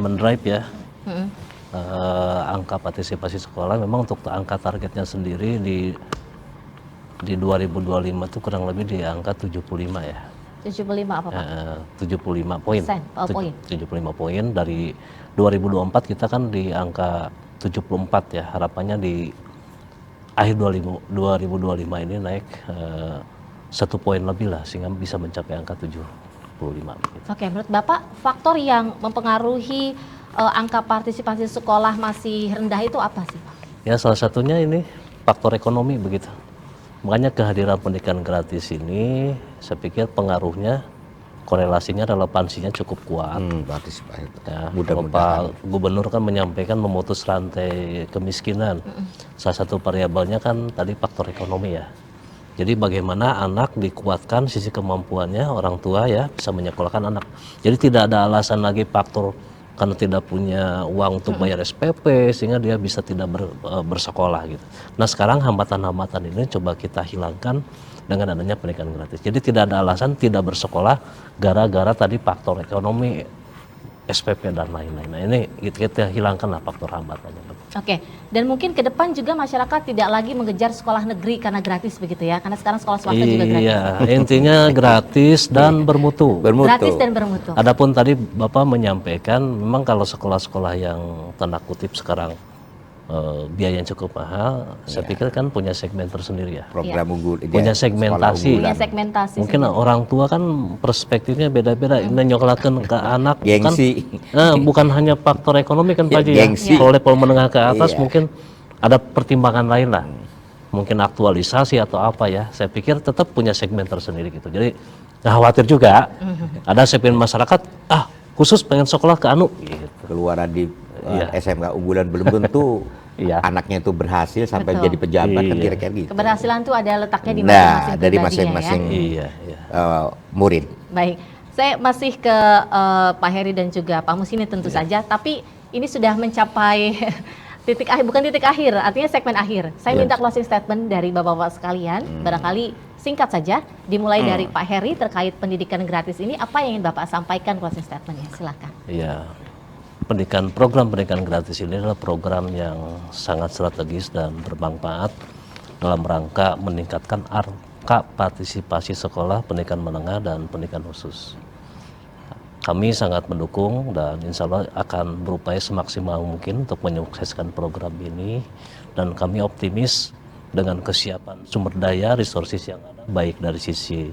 Speaker 3: mendrive ya angka partisipasi sekolah. Memang untuk angka targetnya sendiri di 2025 itu kurang lebih di angka 75 ya.
Speaker 1: 75 apa Pak?
Speaker 3: 75 poin. 75 poin. Dari 2024 kita kan di angka 74 ya. Harapannya di akhir 2025 ini naik 1 poin lebih lah sehingga bisa mencapai angka 75.
Speaker 1: Oke, menurut Bapak faktor yang mempengaruhi angka partisipasi sekolah masih rendah itu apa sih Pak?
Speaker 3: Ya salah satunya ini faktor ekonomi begitu. Makanya kehadiran pendidikan gratis ini saya pikir pengaruhnya, korelasinya, relevansinya cukup kuat. Ya, Bapak Gubernur kan menyampaikan memutus rantai kemiskinan. Salah satu variabelnya kan tadi faktor ekonomi ya. Jadi bagaimana anak dikuatkan sisi kemampuannya, orang tua ya bisa menyekolahkan anak. Jadi tidak ada alasan lagi faktor karena tidak punya uang untuk bayar SPP sehingga dia bisa tidak bersekolah gitu. Nah sekarang hambatan-hambatan ini coba kita hilangkan dengan adanya pendidikan gratis. Jadi tidak ada alasan tidak bersekolah gara-gara tadi faktor ekonomi, SPP dan lain-lain. Nah ini kita hilangkan lah faktor hambatannya.
Speaker 1: Oke, dan mungkin ke depan juga masyarakat tidak lagi mengejar sekolah negeri karena gratis begitu ya, karena sekarang sekolah swasta juga gratis.
Speaker 3: Iya, intinya gratis dan bermutu.
Speaker 1: Gratis dan bermutu.
Speaker 3: Adapun tadi Bapak menyampaikan, memang kalau sekolah-sekolah yang tanda kutip sekarang biaya yang cukup mahal, saya pikir kan punya segmen tersendiri ya.
Speaker 2: Program unggul,
Speaker 3: Punya segmentasi.
Speaker 1: Punya segmentasi.
Speaker 3: Mungkin orang tua kan perspektifnya beda-beda. Ini nyoklakan ke anak
Speaker 2: Gengsi.
Speaker 3: bukan hanya faktor ekonomi kan Pak Haji ya.
Speaker 2: Gengsi.
Speaker 3: Kalau level menengah ke atas
Speaker 2: Iya.
Speaker 3: mungkin ada pertimbangan lain lah. Mungkin aktualisasi atau apa ya. Saya pikir tetap punya segmen tersendiri gitu. Jadi nggak khawatir juga. Ada segmen masyarakat khusus pengen sekolah ke anu gitu.
Speaker 2: Keluaran di
Speaker 3: Iya.
Speaker 2: SMK unggulan belum tentu
Speaker 3: Iya.
Speaker 2: anaknya itu berhasil sampai
Speaker 1: Betul.
Speaker 2: jadi pejabat kan
Speaker 3: Iya.
Speaker 2: kira-kira gitu.
Speaker 1: Keberhasilan tuh ada letaknya di
Speaker 2: Nah,
Speaker 1: masing-masing
Speaker 2: dari
Speaker 1: pribadinya
Speaker 2: masing-masing
Speaker 3: Iya, iya.
Speaker 2: murid.
Speaker 1: Baik, saya masih ke Pak Heri dan juga Pak Musini tentu saja, tapi ini sudah mencapai titik akhir, bukan titik akhir, artinya segmen akhir. Saya minta closing statement dari Bapak-Bapak sekalian, barangkali singkat saja, dimulai dari Pak Heri terkait pendidikan gratis ini, apa yang ingin Bapak sampaikan closing statementnya, silakan.
Speaker 3: Iya, program pendidikan gratis ini adalah program yang sangat strategis dan bermanfaat dalam rangka meningkatkan angka partisipasi sekolah, pendidikan menengah dan pendidikan khusus. Kami sangat mendukung dan insya Allah akan berupaya semaksimal mungkin untuk menyukseskan program ini, dan kami optimis dengan kesiapan sumber daya, resources yang ada, baik dari sisi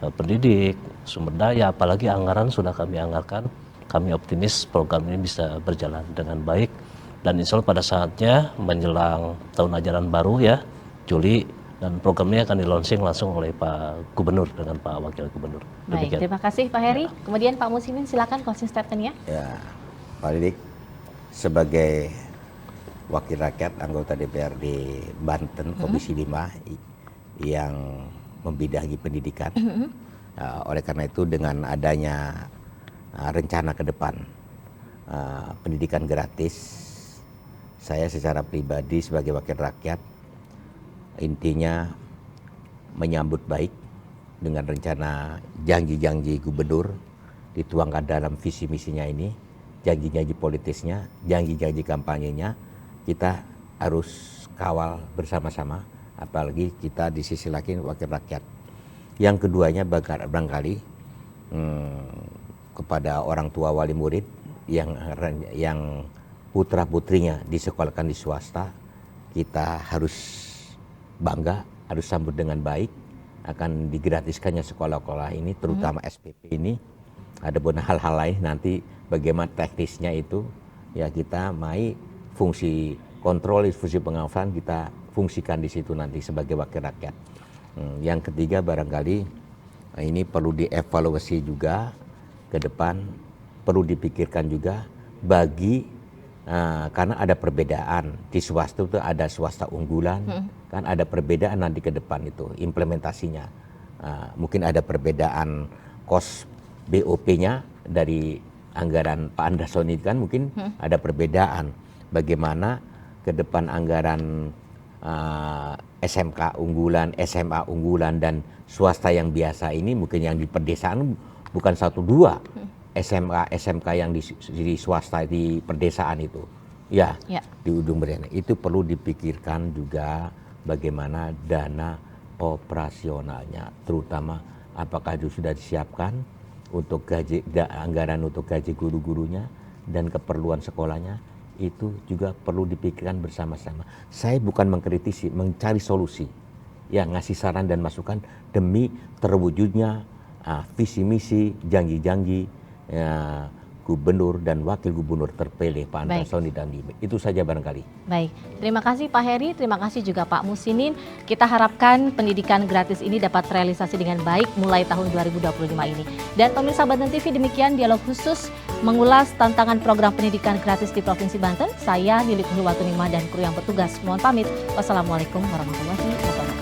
Speaker 3: pendidik, sumber daya, apalagi anggaran sudah kami anggarkan. Kami optimis program ini bisa berjalan dengan baik, dan insya Allah pada saatnya menjelang tahun ajaran baru ya, Juli, dan program ini akan di-launching langsung oleh Pak Gubernur dengan Pak Wakil Gubernur.
Speaker 1: Baik,
Speaker 3: Demikian.
Speaker 1: terima kasih Pak Heri. Kemudian Pak Muslimin silakan closing statementnya.
Speaker 2: Ya, Pak Didik sebagai wakil rakyat anggota DPRD Banten Komisi 5 yang membidangi pendidikan. Oleh karena itu dengan adanya rencana ke depan pendidikan gratis, saya secara pribadi sebagai wakil rakyat intinya menyambut baik dengan rencana janji-janji gubernur dituangkan dalam visi misinya ini, janji-janji politisnya, janji-janji kampanyenya, kita harus kawal bersama-sama, apalagi kita di sisi lain wakil rakyat. Yang keduanya barangkali kepada orang tua wali murid yang putra putrinya disekolahkan di swasta, kita harus bangga, harus sambut dengan baik akan digratiskannya sekolah-sekolah ini, terutama SPP ini. Adapun hal-hal lain nanti bagaimana teknisnya itu ya kita fungsi kontrol, fungsi pengawasan kita fungsikan di situ nanti sebagai wakil rakyat. Yang ketiga barangkali ini perlu dievaluasi juga ke depan, perlu dipikirkan juga bagi karena ada perbedaan di swasta itu, ada swasta unggulan, kan ada perbedaan nanti ke depan itu implementasinya. Mungkin ada perbedaan kos BOP-nya dari anggaran Pak Andasoni kan mungkin ada perbedaan. Bagaimana ke depan anggaran SMK unggulan, SMA unggulan dan swasta yang biasa ini mungkin yang di perdesaan bukan 1-2. SMK yang di swasta di perdesaan itu ya. Di ujung beriana itu perlu dipikirkan juga bagaimana dana operasionalnya, terutama apakah itu sudah disiapkan untuk gaji, anggaran untuk gaji guru-gurunya dan keperluan sekolahnya, itu juga perlu dipikirkan bersama-sama. Saya bukan mengkritisi, mencari solusi ya, ngasih saran dan masukan demi terwujudnya visi misi, janji-janji gubernur dan wakil gubernur terpilih Pak Andasoni dan Dimi. Itu saja barangkali.
Speaker 1: Baik, terima kasih Pak Heri, terima kasih juga Pak Musinin. Kita harapkan pendidikan gratis ini dapat terrealisasi dengan baik mulai tahun 2025 ini. Dan pemirsa Banten TV, demikian dialog khusus mengulas tantangan program pendidikan gratis di Provinsi Banten. Saya Lilik Huluwatunima dan kru yang bertugas mohon pamit. Wassalamualaikum warahmatullahi wabarakatuh.